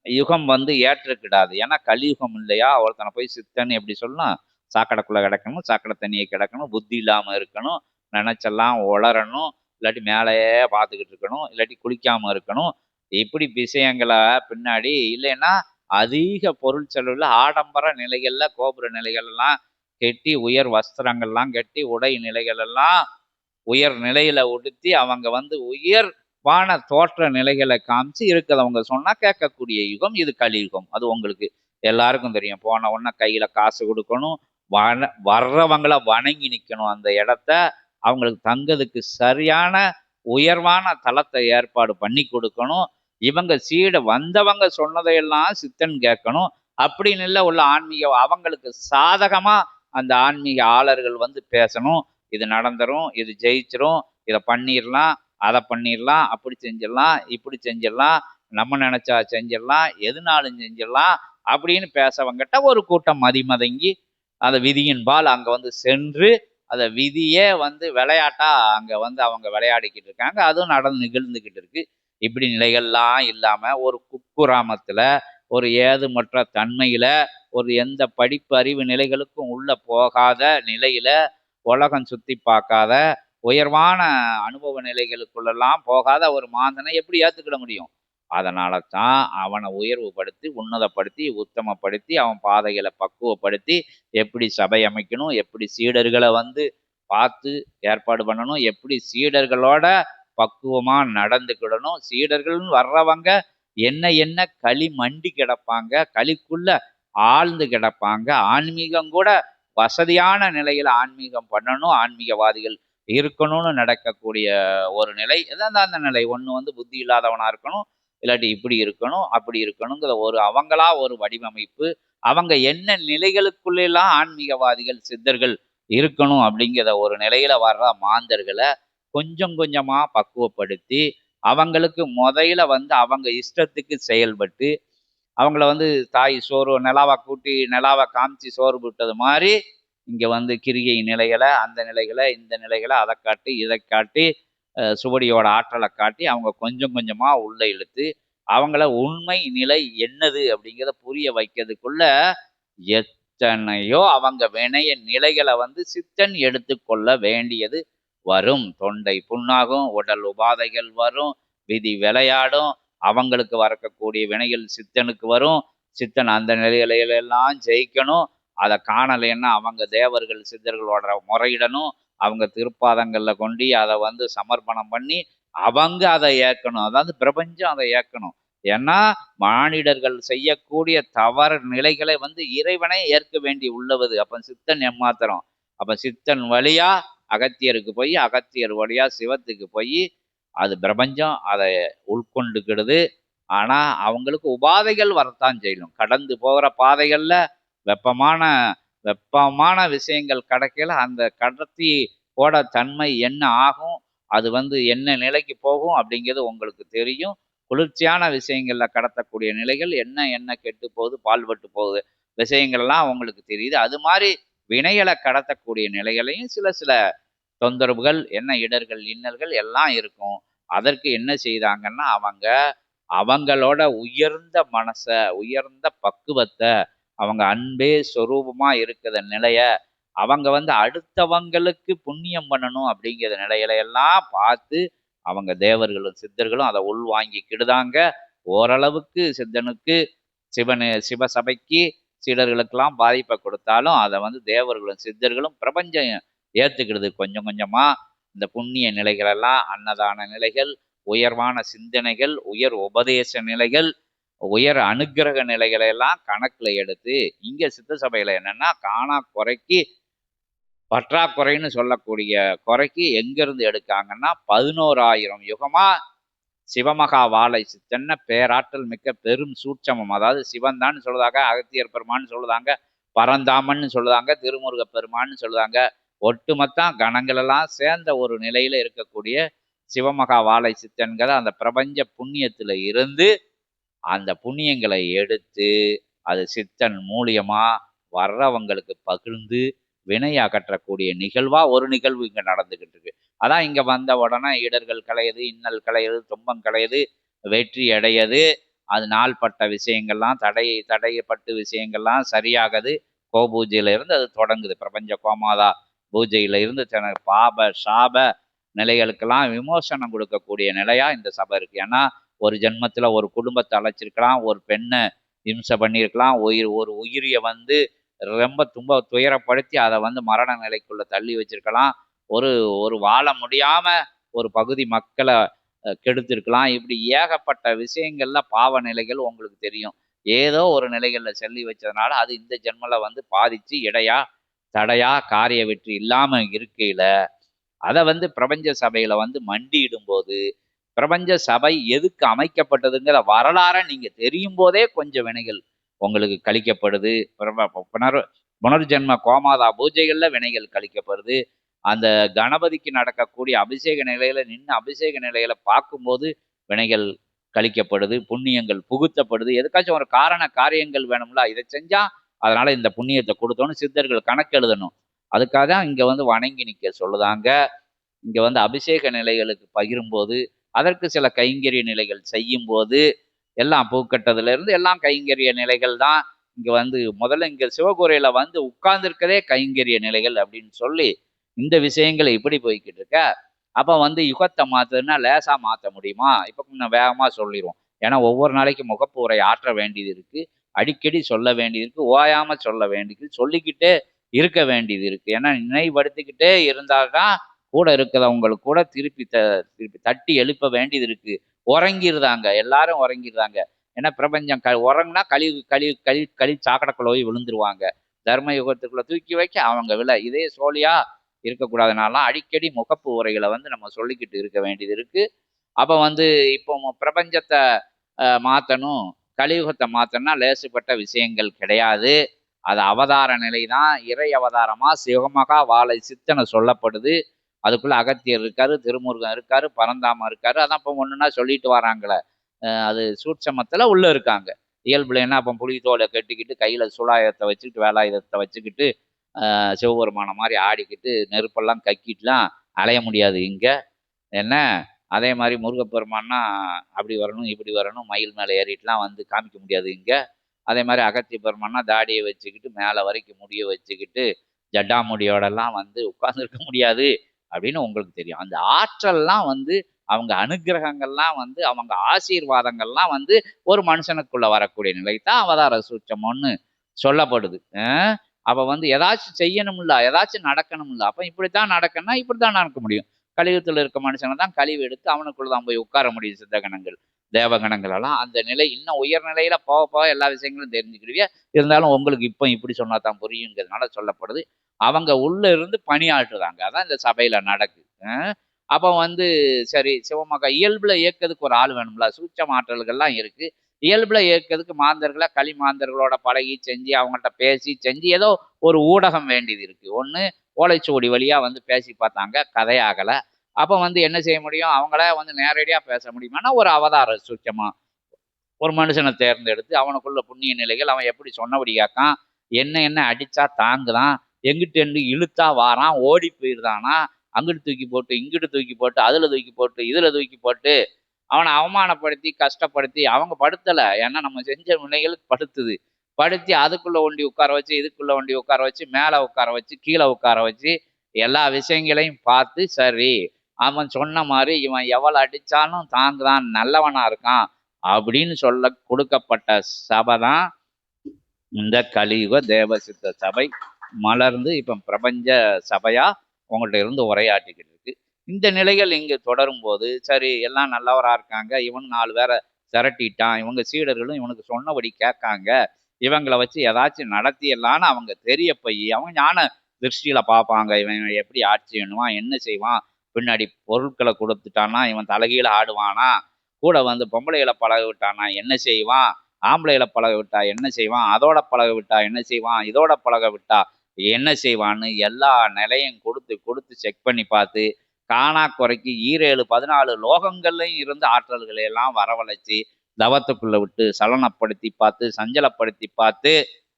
யுகம் வந்து ஏற்றுக்கிடாது. ஏன்னா கலியுகம் இல்லையா? ஒருத்தனை போய் சித்தன்னு எப்படி சொல்லலாம்? சாக்கடைக்குள்ள கிடக்கணும், சாக்கடை தண்ணிய கிடக்கணும், புத்தி இல்லாம இருக்கணும், நெனச்செல்லாம் ஒளரணும், இல்லாட்டி மேலேயே பார்த்துக்கிட்டு இருக்கணும், இல்லாட்டி குளிக்காம இருக்கணும். இப்படி விஷயங்கள பின்னாடி இல்லைன்னா, அதிக பொருள் செலவுல ஆடம்பர நிலைகள்ல கோபுர நிலைகள் எல்லாம் கட்டி, உயர் வஸ்திரங்கள்லாம் கட்டி, உடை நிலைகள் எல்லாம் உயர் நிலையில உடுத்தி, அவங்க வந்து உயர்வான தோற்ற நிலைகளை காமிச்சு இருக்கிறவங்க சொன்னா கேட்கக்கூடிய யுகம் இது கலியுகம். அது உங்களுக்கு எல்லாருக்கும் தெரியும். போன உடனே கையில காசு கொடுக்கணும், வர்றவங்கள வணங்கி நிக்கணும். அந்த இடத்த அவங்களுக்கு தங்கதுக்கு சரியான உயர்வான தளத்தை ஏற்பாடு பண்ணி கொடுக்கணும். இவங்க சீட வந்தவங்க சொன்னதையெல்லாம் சித்தன் கேட்கணும். அப்படின்னு இல்ல உள்ள ஆன்மீக அவங்களுக்கு சாதகமா அந்த ஆன்மீக ஆளர்கள் வந்து பேசணும். இது நடந்துரும், இது ஜெயிச்சிரும், இதை பண்ணிடலாம், அதை பண்ணிடலாம், அப்படி செஞ்சிடலாம், இப்படி செஞ்சிடலாம், நம்ம நினைச்சா செஞ்சிடலாம், எதுனாலும் செஞ்சிடலாம் அப்படின்னு பேசவங்கிட்ட ஒரு கூட்டம் மதிமதங்கி அந்த விதியின்பால் அங்க வந்து சென்று அந்த விதியே வந்து விளையாட்டா அங்க வந்து அவங்க விளையாடிக்கிட்டு இருக்காங்க. அதுவும் நிகழ்ந்துகிட்டு இருக்கு. இப்படி நிலைகள்லாம் இல்லாம ஒரு குக்கிராமத்துல ஒரு ஏதுமற்ற தன்மையில ஒரு எந்த படிப்பு அறிவு நிலைகளுக்கும் உள்ள போகாத நிலையில உலகம் சுத்தி பார்க்காத உயர்வான அனுபவ நிலைகளுக்குள்ளெல்லாம் போகாத ஒரு மாந்தனை எப்படி ஏத்துக்கிட முடியும்? அதனால தான் அவனை உயர்வுபடுத்தி, உன்னதப்படுத்தி, உத்தமப்படுத்தி, அவன் பாதைகளை பக்குவப்படுத்தி, எப்படி சபை அமைக்கணும், எப்படி சீடர்களை வந்து பார்த்து ஏற்பாடு பண்ணணும், எப்படி சீடர்களோட பக்குவமா நடந்துக்கிடணும், சீடர்கள்னு வர்றவங்க என்ன என்ன களி மண்டி கிடப்பாங்க, களிக்குள்ள ஆழ்ந்து கிடப்பாங்க, ஆன்மீகம் கூட வசதியான நிலையில ஆன்மீகம் பண்ணணும், ஆன்மீகவாதிகள் இருக்கணும்னு நடக்கக்கூடிய ஒரு நிலை. ஏதாவது அந்த நிலை ஒண்ணு வந்து புத்தி இல்லாதவனா இருக்கணும், இல்லாட்டி இப்படி இருக்கணும், அப்படி இருக்கணுங்கிற ஒரு அவங்களா ஒரு வடிவமைப்பு. அவங்க என்ன நிலைகளுக்குள்ளெல்லாம் ஆன்மீகவாதிகள், சித்தர்கள் இருக்கணும் அப்படிங்கிற ஒரு நிலையில வர்ற மாந்தர்களை கொஞ்சம் கொஞ்சமா பக்குவப்படுத்தி, அவங்களுக்கு முதல்ல வந்து அவங்க இஷ்டத்துக்கு செயல்பட்டு, அவங்கள வந்து தாய் சோறு நிலாவை கூட்டி நிலாவை காமிச்சு சோறு விட்டது மாதிரி இங்க வந்து கிரியை நிலைகளை அந்த நிலைகளை இந்த நிலைகளை அதை காட்டி இதை காட்டி சுவடியோட ஆற்றலை காட்டி அவங்க கொஞ்சம் கொஞ்சமா உள்ள இழுத்து அவங்கள உண்மை நிலை என்னது அப்படிங்கிறத புரிய வைக்கிறதுக்குள்ள எத்தனையோ அவங்க வினைய நிலைகளை வந்து சித்தன் எடுத்துக்கொள்ள வேண்டியது வரும். தொண்டை புண்ணாகும், உடல் உபாதைகள் வரும், விதி விளையாடும், அவங்களுக்கு வரக்கூடிய வினைகள் சித்தனுக்கு வரும். சித்தன் அந்த நிலையிலெல்லாம் ஜெயிக்கணும். அதை காணலைன்னா அவங்க தேவர்கள் சித்தர்களோட முறையிடணும். அவங்க திருப்பாதங்கள்ல கொண்டு அதை வந்து சமர்ப்பணம் பண்ணி அவங்க அதை ஏற்கணும். அதாவது பிரபஞ்சம் அதை ஏற்கணும். ஏன்னா மானிடர்கள் செய்யக்கூடிய தவறு நிலைகளை வந்து இறைவனை ஏற்க வேண்டி உள்ளவது. அப்ப சித்தன் எம்மாத்திரம்? அப்ப சித்தன் வழியா அகத்தியருக்கு போய் அகத்தியர் வழியா சிவத்துக்கு போய் அது பிரபஞ்சம் அதை உள்கொண்டுக்கிடுது. ஆனா அவங்களுக்கு உபாதைகள் வரத்தான் செய்யணும். கடந்து போகிற பாதைகள்ல வெப்பமான வெப்பமான விஷயங்கள் கிடைக்கல. அந்த கடத்தி போட தன்மை என்ன ஆகும், அது வந்து என்ன நிலைக்கு போகும் அப்படிங்கிறது உங்களுக்கு தெரியும். குளிர்ச்சியான விஷயங்கள்ல கடத்தக்கூடிய நிலைகள் என்ன என்ன கெட்டு போகுது, பால்பட்டு போகுது விஷயங்கள்லாம் அவங்களுக்கு தெரியுது. அது மாதிரி வினைகளை கடத்தக்கூடிய நிலைகளையும் சில சில தொந்தரவுகள் என்ன இடர்கள் இன்னல்கள் எல்லாம் இருக்கும். அதற்கு என்ன செய்தாங்கன்னா அவங்க அவங்களோட உயர்ந்த மனச உயர்ந்த பக்குவத்தை அவங்க அன்பே சொரூபமா இருக்கிற நிலைய அவங்க வந்து அடுத்தவங்களுக்கு புண்ணியம் பண்ணணும் அப்படிங்கிற நிலையில எல்லாம் பார்த்து அவங்க தேவர்களும் சித்தர்களும் அதை உள்வாங்கிக்கிடுதாங்க. ஓரளவுக்கு சித்தனுக்கு சிவசபைக்கு சீடர்களுக்கெல்லாம் பாதிப்பை கொடுத்தாலும் அதை வந்து தேவர்களும் சித்தர்களும் பிரபஞ்சம் ஏத்துக்கிடுது கொஞ்சம் கொஞ்சமா. இந்த புண்ணிய நிலைகளெல்லாம் அன்னதான நிலைகள், உயர்வான சிந்தனைகள், உயர் உபதேச நிலைகள், உயர் அனுக்கிரக நிலைகளை எல்லாம் கணக்குல எடுத்து இங்க சித்த சபையில என்னன்னா காணா குறைக்கு பற்றாக்குறைன்னு சொல்லக்கூடிய குறைக்கு எங்கிருந்து எடுக்காங்கன்னா 11,000 யுகமா சிவமகா வாழை சித்தன்ன பேராற்றல் மிக்க பெரும் சூட்சமம். அதாவது சிவன் தான் சொல்லுதாங்க, அகத்தியர் பெருமான்னு சொல்லுதாங்க, பரந்தாமன்னு சொல்லுதாங்க, திருமுருக பெருமான்னு சொல்லுதாங்க. ஒட்டுமொத்த கணங்கள் எல்லாம் சேர்ந்த ஒரு நிலையில இருக்கக்கூடிய சிவமகா வாழை சித்தன்கிற அந்த பிரபஞ்ச புண்ணியத்துல இருந்து அந்த புண்ணியங்களை எடுத்து அது சித்தன் மூலியமா வர்றவங்களுக்கு பகிர்ந்து வினை அகற்றக்கூடிய நிகழ்வா ஒரு நிகழ்வு இங்க நடந்துகிட்டு இருக்கு. அதான் இங்க வந்த உடனே இடர்கள் களையுது, இன்னல் களையுது, துன்பம் களையுது, வெற்றி அடையுது. அது நாள்பட்ட விஷயங்கள்லாம் தடைப்பட்டு விஷயங்கள்லாம் சரியாகுது. கோபூஜையில இருந்து அது தொடங்குது. பிரபஞ்ச கோமாதா பூஜையில இருந்து பாப சாப நிலைகளுக்கெல்லாம் விமோசனம் கொடுக்கக்கூடிய நிலையா இந்த சபை இருக்கு. ஏன்னா ஒரு ஜென்மத்துல ஒரு குடும்பத்தை அழைச்சிருக்கலாம், ஒரு பெண்ணை இம்சை பண்ணியிருக்கலாம், ஒரு உயிரிய வந்து ரொம்ப துயரப்படுத்தி அதை வந்து மரண நிலைக்குள்ள தள்ளி வச்சிருக்கலாம், ஒரு ஒரு வாழ முடியாம ஒரு பகுதி மக்களை கெடுத்திருக்கலாம். இப்படி ஏகப்பட்ட விஷயங்கள்ல பாவ நிலைகள் உங்களுக்கு தெரியும். ஏதோ ஒரு நிலைகள்ல சொல்லி வச்சதுனால அது இந்த ஜென்மல வந்து பாதிச்சு இடையா தடையா காரிய வெற்றி இல்லாம இருக்கையில அதை வந்து பிரபஞ்ச சபையில வந்து மண்டியிடும் போது பிரபஞ்ச சபை எதுக்கு அமைக்கப்பட்டதுங்கிற வரலாறை நீங்க தெரியும் போதே கொஞ்சம் வினைகள் உங்களுக்கு கழிக்கப்படுது. புனர்ஜென்ம கோமாதா பூஜைகள்ல வினைகள் கழிக்கப்படுது. அந்த கணபதிக்கு நடக்கக்கூடிய அபிஷேக நிலையில நின்று அபிஷேக நிலையில பார்க்கும்போது வினைகள் கழிக்கப்படுது, புண்ணியங்கள் புகுத்தப்படுது. எதுக்காச்சும் ஒரு காரண காரியங்கள் வேணும்ல, இதை செஞ்சா அதனால இந்த புண்ணியத்தை கொடுத்தோன்னு சித்தர்கள் கணக்கு எழுதணும். அதுக்காக தான் இங்க வந்து வணங்கி நிற்க சொல்லுதாங்க. இங்க வந்து அபிஷேக நிலைகளுக்கு பகிரும்போது அதற்கு சில கைங்கரிய நிலைகள் செய்யும் போது எல்லாம் பூக்கட்டதுல இருந்து எல்லாம் கைங்கரிய நிலைகள் தான். இங்க வந்து முதல்ல இங்க சிவகுரையில வந்து உட்கார்ந்துருக்கதே கைங்கரிய நிலைகள் அப்படின்னு சொல்லி இந்த விஷயங்களை இப்படி போய்கிட்டு இருக்க. அப்ப வந்து யுகத்தை மாத்துறதுன்னா லேசா மாத்த முடியுமா? இப்ப கொஞ்சம் வேகமா சொல்லிடுவோம். ஏன்னா ஒவ்வொரு நாளைக்கு முகப்பு உரை ஆற்ற வேண்டியது இருக்கு, அடிக்கடி சொல்ல வேண்டியது இருக்கு, ஓயாம சொல்ல வேண்டியது, சொல்லிக்கிட்டே இருக்க வேண்டியது இருக்கு. ஏன்னா நினைவுபடுத்திக்கிட்டே இருந்தால்தான் கூட இருக்கிறவங்களுக்கு கூட திருப்பி தட்டி எழுப்ப வேண்டியது இருக்கு. உறங்கிருந்தாங்க, எல்லாரும் உறங்கிருந்தாங்க. ஏன்னா பிரபஞ்சம் உறங்குனா களி சாக்கடைக்குள்ள போய் விழுந்துருவாங்க. தர்ம யுகத்துக்குள்ள தூக்கி வைக்க அவங்க விழ இதே சோழியா இருக்கக்கூடாதுனாலாம் அடிக்கடி முகப்பு உரைகளை வந்து நம்ம சொல்லிக்கிட்டு இருக்க வேண்டியது இருக்கு. அப்ப வந்து இப்போ பிரபஞ்சத்தை மாத்தணும், கலியுகத்தை மாத்தணும்னா லேசுப்பட்ட விஷயங்கள் கிடையாது. அது அவதார நிலை தான். இறை அவதாரமா சிவமகா வாழை சித்தனை சொல்லப்படுது. அதுக்குள்ள அகத்தியர் இருக்காரு, திருமுருகன் இருக்காரு, பரந்தாமன் இருக்காரு. அதான் இப்போ ஒண்ணுன்னா சொல்லிட்டு வராங்களே. அது சூட்சமத்துல உள்ள இருக்காங்க. இயல்புல அப்போ புலித்தோலை கட்டிக்கிட்டு கையில சுலாயத்தை வச்சுக்கிட்டு வேலாயுதத்தை வச்சுக்கிட்டு சிவபெருமான மாதிரி ஆடிக்கிட்டு நெருப்பெல்லாம் கக்கிட்டுலாம் அலைய முடியாது இங்க. என்ன அதே மாதிரி முருகப்பெருமான்னா அப்படி வரணும் இப்படி வரணும் மயில் மேலே ஏறிட்டுலாம் வந்து காமிக்க முடியாது இங்க. அதே மாதிரி அகத்திய பெருமான்னா தாடியை வச்சுக்கிட்டு மேலே வரைக்கும் முடிய வச்சுக்கிட்டு ஜட்டாமுடியோடெல்லாம் வந்து உட்கார்ந்துருக்க முடியாது அப்படின்னு உங்களுக்கு தெரியும். அந்த ஆற்றல்லாம் வந்து அவங்க அனுகிரகங்கள்லாம் வந்து அவங்க ஆசீர்வாதங்கள்லாம் வந்து ஒரு மனுஷனுக்குள்ள வரக்கூடிய நிலை தான் அவதார சூட்சமம்னு சொல்லப்படுது. அப்ப வந்து ஏதாச்சும் செய்யணும்ல, ஏதாச்சும் நடக்கணும்ல. அப்ப இப்படித்தான் நடக்கணும்னா இப்படித்தான் நடக்க முடியும். கலியுகத்தில் இருக்க மனுஷனை தான் கழிவு எடுத்து அவனுக்குள்ளதான் போய் உட்கார முடியும். சித்தகணங்கள் தேவகணங்கள் எல்லாம் அந்த நிலை இன்னும் உயர்நிலையில போக போக எல்லா விஷயங்களும் தெரிஞ்சுக்கிடுவிய. இருந்தாலும் உங்களுக்கு இப்போ இப்படி சொன்னா தான் புரியுங்கிறதுனால சொல்லப்படுது. அவங்க உள்ள இருந்து பணியாற்றுறாங்க. அதான் இந்த சபையில நடக்குது. அப்ப வந்து சரி சிவமகா இயல்புல இயக்கிறதுக்கு ஒரு ஆள் வேணும்ல. சூட்சம ஆற்றல்கள்லாம் இருக்கு. இயல்புல இயக்கிறதுக்கு மாந்தர்களை களி மாந்தர்களோட பழகி செஞ்சு அவங்கள்ட்ட பேசி செஞ்சு ஏதோ ஒரு ஊடகம் வேண்டியது இருக்கு. ஒண்ணு ஓலைச்சுவடி வழியா வந்து பேசி பார்த்தாங்க, கதையாகல. அப்ப வந்து என்ன செய்ய முடியும்? அவங்கள வந்து நேரடியா பேச முடியுமானா ஒரு அவதார சூட்சமா ஒரு மனுஷனை தேர்ந்தெடுத்து அவனுக்குள்ள புண்ணிய நிலைகள் அவன் எப்படி சொன்னபடி கேட்கான், என்ன என்ன அடிச்சா தாங்குதான், எங்கிட்டு இருந்து இழுத்தா வாரான், ஓடி போயிருந்தானா, அங்கிட்டு தூக்கி போட்டு இங்கிட்டு தூக்கி போட்டு அதுல தூக்கி போட்டு இதுல தூக்கி போட்டு அவனை அவமானப்படுத்தி கஷ்டப்படுத்தி அவங்க படுத்தல. ஏன்னா நம்ம செஞ்ச வினைகளுக்கு படுத்துது. படுத்தி அதுக்குள்ள ஒண்டி உட்கார வச்சு இதுக்குள்ள ஒண்டி உட்கார வச்சு மேலே உட்கார வச்சு கீழே உட்கார வச்சு எல்லா விஷயங்களையும் பார்த்து சரி அவன் சொன்ன மாதிரி இவன் எவ்வளவு அடிச்சாலும் தாங்குதான் நல்லவனா இருக்கான் அப்படின்னு சொல்ல கொடுக்கப்பட்ட சபை தான் இந்த கலியுக தேவசித்த சபை. மலர்ந்து இப்ப பிரபஞ்ச சபையா உங்கள்ட்ட இருந்து உரையாற்றிக்கிட்டு இருக்கு. இந்த நிலைகள் இங்கு தொடரும் போது சரி எல்லாம் நல்லவரா இருக்காங்க, இவன் 4 பேரை திரட்டிட்டான், இவங்க சீடர்களும் இவனுக்கு சொன்னபடி கேட்காங்க, இவங்களை வச்சு ஏதாச்சும் நடத்தியலான்னு அவங்க தெரிய போய் அவங்க ஞான திருஷ்டியில பார்ப்பாங்க. இவன் எப்படி ஆட்சி பண்ணுவான், என்ன செய்வான், பின்னாடி பொருட்களை கொடுத்துட்டானா இவன் தலைகீழ ஆடுவானா, கூட வந்து பொம்பளைகளை பழக விட்டானா என்ன செய்வான், ஆம்பளைகளை பழக விட்டா என்ன செய்வான், அதோட பழக விட்டா என்ன செய்வான், இதோட பழக விட்டா என்ன செய்வான்னு எல்லா நிலையும் கொடுத்து கொடுத்து செக் பண்ணி பார்த்து காணா குறைக்கு 17 லோகங்கள்லையும் இருந்து ஆற்றல்களை எல்லாம் வரவழைச்சி தவத்துக்குள்ள விட்டு சலனப்படுத்தி பார்த்து சஞ்சலப்படுத்தி பார்த்து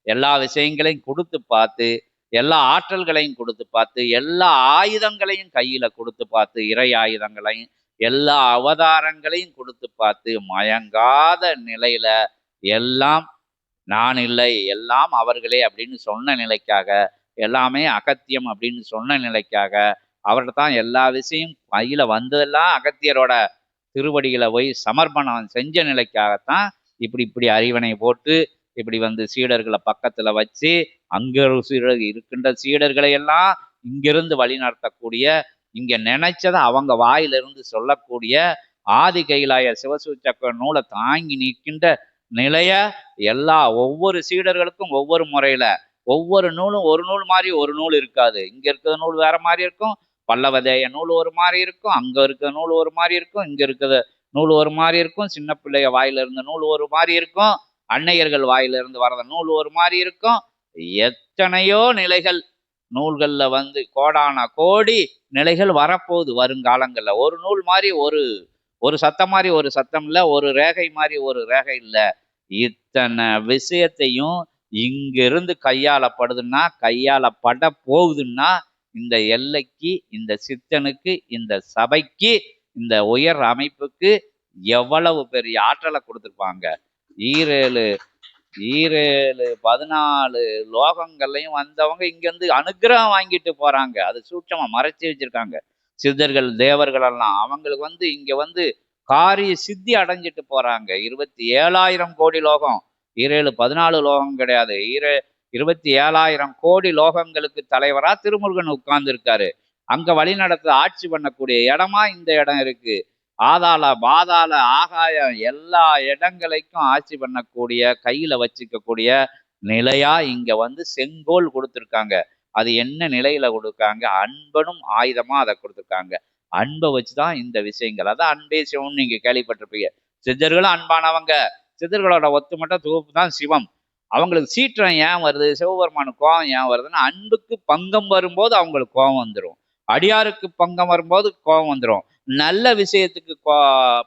எல்லா விஷயங்களையும் கொடுத்து பார்த்து எல்லா ஆற்றல்களையும் கொடுத்து பார்த்து எல்லா ஆயுதங்களையும் கையில கொடுத்து பார்த்து இறை ஆயுதங்களையும் எல்லா அவதாரங்களையும் கொடுத்து பார்த்து மயங்காத நிலையில எல்லாம் நான் இல்லை எல்லாம் அவர்களே அப்படின்னு சொன்ன நிலைக்காக எல்லாமே அகத்தியம் அப்படின்னு சொன்ன நிலைக்காக அவர்கிட்ட தான் எல்லா விஷயம் கையில வந்ததெல்லாம் அகத்தியரோட திருவடிகளை போய் சமர்ப்பணம் செஞ்ச நிலைக்காகத்தான் இப்படி அறிவனை போட்டு இப்படி வந்து சீடர்களை பக்கத்துல வச்சு அங்க சீடர் இருக்கின்ற சீடர்களை எல்லாம் இங்கிருந்து வழி நடத்தக்கூடிய இங்க நினைச்சதை அவங்க வாயிலிருந்து சொல்லக்கூடிய ஆதி கைலாய சிவசூச்சக்க நூலை தாங்கி நிற்கின்ற நிலைய எல்லா ஒவ்வொரு சீடர்களுக்கும் ஒவ்வொரு முறையில ஒவ்வொரு நூலும் ஒரு நூல் மாதிரி ஒரு நூல் இருக்காது. இங்க இருக்கிற நூல் வேற மாதிரி இருக்கும், பல்லவதேய நூல் ஒரு மாதிரி இருக்கும், அங்க இருக்கிற நூல் ஒரு மாதிரி இருக்கும், இங்க இருக்கிற நூல் ஒரு மாதிரி இருக்கும், சின்ன பிள்ளைய வாயில இருந்த நூல் ஒரு மாதிரி இருக்கும், அன்னையர்கள் வாயிலிருந்து வரத நூல் ஒரு மாதிரி இருக்கும். எத்தனையோ நிலைகள் நூல்கள்ல வந்து கோடான கோடி நிலைகள் வரப்போகுது வருங்காலங்கள்ல. ஒரு நூல் மாதிரி ஒரு சத்தம் மாதிரி ஒரு சத்தம் இல்லை, ஒரு ரேகை மாதிரி ஒரு ரேகை இல்லை. இத்தனை விஷயத்தையும் இங்கிருந்து கையாளப்படுதுன்னா கையாளப்பட போகுதுன்னா இந்த எல்லைக்கு இந்த சித்தனுக்கு இந்த சபைக்கு இந்த உயர் அமைப்புக்கு எவ்வளவு பெரிய ஆற்றலை கொடுத்துருப்பாங்க. ஈரேழு 14 லோகங்கள்லையும் வந்தவங்க இங்கேருந்து அனுகிரகம் வாங்கிட்டு போறாங்க. அது சூட்சமா மறைச்சி வச்சிருக்காங்க சித்தர்கள் தேவர்கள் எல்லாம். அவங்களுக்கு வந்து இங்க வந்து காரிய சித்தி அடைஞ்சிட்டு போறாங்க. 27,000 கோடி லோகம், 14 லோகம் கிடையாது, 27,000 கோடி லோகங்களுக்கு தலைவரா திருமுருகன் உட்கார்ந்து இருக்காரு. அங்க வழி நடத்த ஆட்சி பண்ணக்கூடிய இடமா இந்த இடம் இருக்கு. ஆதாள பாதாள ஆகாயம் எல்லா இடங்களைக்கும் ஆட்சி பண்ணக்கூடிய கையில வச்சுக்கக்கூடிய நிலையா இங்க வந்து செங்கோல் கொடுத்துருக்காங்க. அது என்ன நிலையில கொடுக்காங்க, அன்பனும் ஆயுதமா அதை கொடுத்துருக்காங்க. அன்பை வச்சுதான் இந்த விஷயங்கள். அதான் அன்பே சிவம் நீங்க கேள்விப்பட்டிருப்பீங்க. சித்தர்களும் அன்பானவங்க, சித்தர்களோட ஒத்துமட்ட தொகுப்பு தான் சிவம். அவங்களுக்கு சீற்றம் ஏன் வருது, சிவபெருமானுக்கு கோபம் ஏன் வருதுன்னா அன்புக்கு பங்கம் வரும்போது அவங்களுக்கு கோபம் வந்துடும், அடியாருக்கு பங்கம் வரும்போது கோபம் வந்துடும், நல்ல விஷயத்துக்கு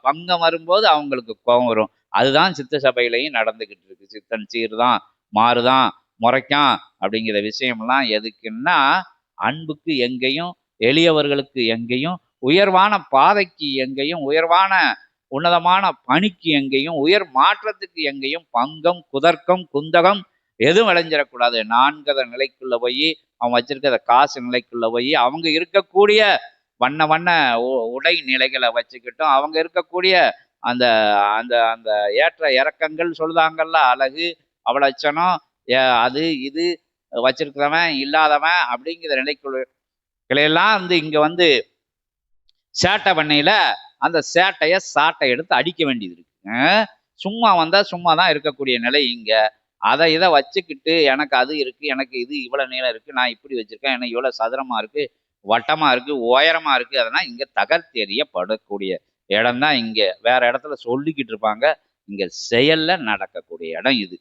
பங்கம் வரும்போது அவங்களுக்கு கோபம் வரும். அதுதான் சித்த சபையிலையும் நடந்துகிட்டு இருக்கு. சித்தன் சீர்தான் மாறுதான் முறைக்கான் அப்படிங்கிற விஷயம்லாம் எதுக்குன்னா அன்புக்கு எங்கேயும், எளியவர்களுக்கு எங்கேயும், உயர்வான பாதைக்கு எங்கேயும், உயர்வான உன்னதமான பணிக்கு எங்கேயும், உயர் மாற்றத்துக்கு எங்கேயும் பங்கம் குதர்க்கம் குந்தகம் எதுவும் விளைஞ்சிடக்கூடாது. நான்கத நிலைக்குள்ள போய் அவன் வச்சிருக்கிற காசு நிலைக்குள்ள போய் அவங்க இருக்கக்கூடிய வண்ண வண்ண உடை நிலைகளை வச்சுக்கிட்டும் அவங்க இருக்கக்கூடிய அந்த அந்த அந்த ஏற்ற இறக்கங்கள் சொல்லுதாங்கல்ல, அழகு அவலட்சணம் அது இது வச்சிருக்கிறவன் இல்லாதவன் அப்படிங்கிற நிலைக்குள்ளையெல்லாம் வந்து இங்க வந்து சேட்டை பண்ணையில அந்த சேட்டையை சாட்டை எடுத்து அடிக்க வேண்டியது இருக்கு. சும்மா வந்தா சும்மா தான் இருக்கக்கூடிய நிலை இங்க. அதை இதை வச்சுக்கிட்டு எனக்கு அது இருக்கு, எனக்கு இது இவ்வளவு நீளம் இருக்கு, நான் இப்படி வச்சிருக்கேன், எனக்கு இவ்வளவு சதுரமா இருக்கு, வட்டமா இருக்கு, உயரமா இருக்கு, அதெல்லாம் இங்க தகர்த்தெறியப்படக்கூடிய இடம் தான். இங்க வேற இடத்துல சொல்லிக்கிட்டு இருப்பாங்க, இங்க செயல்ல நடக்கக்கூடிய இடம் இது.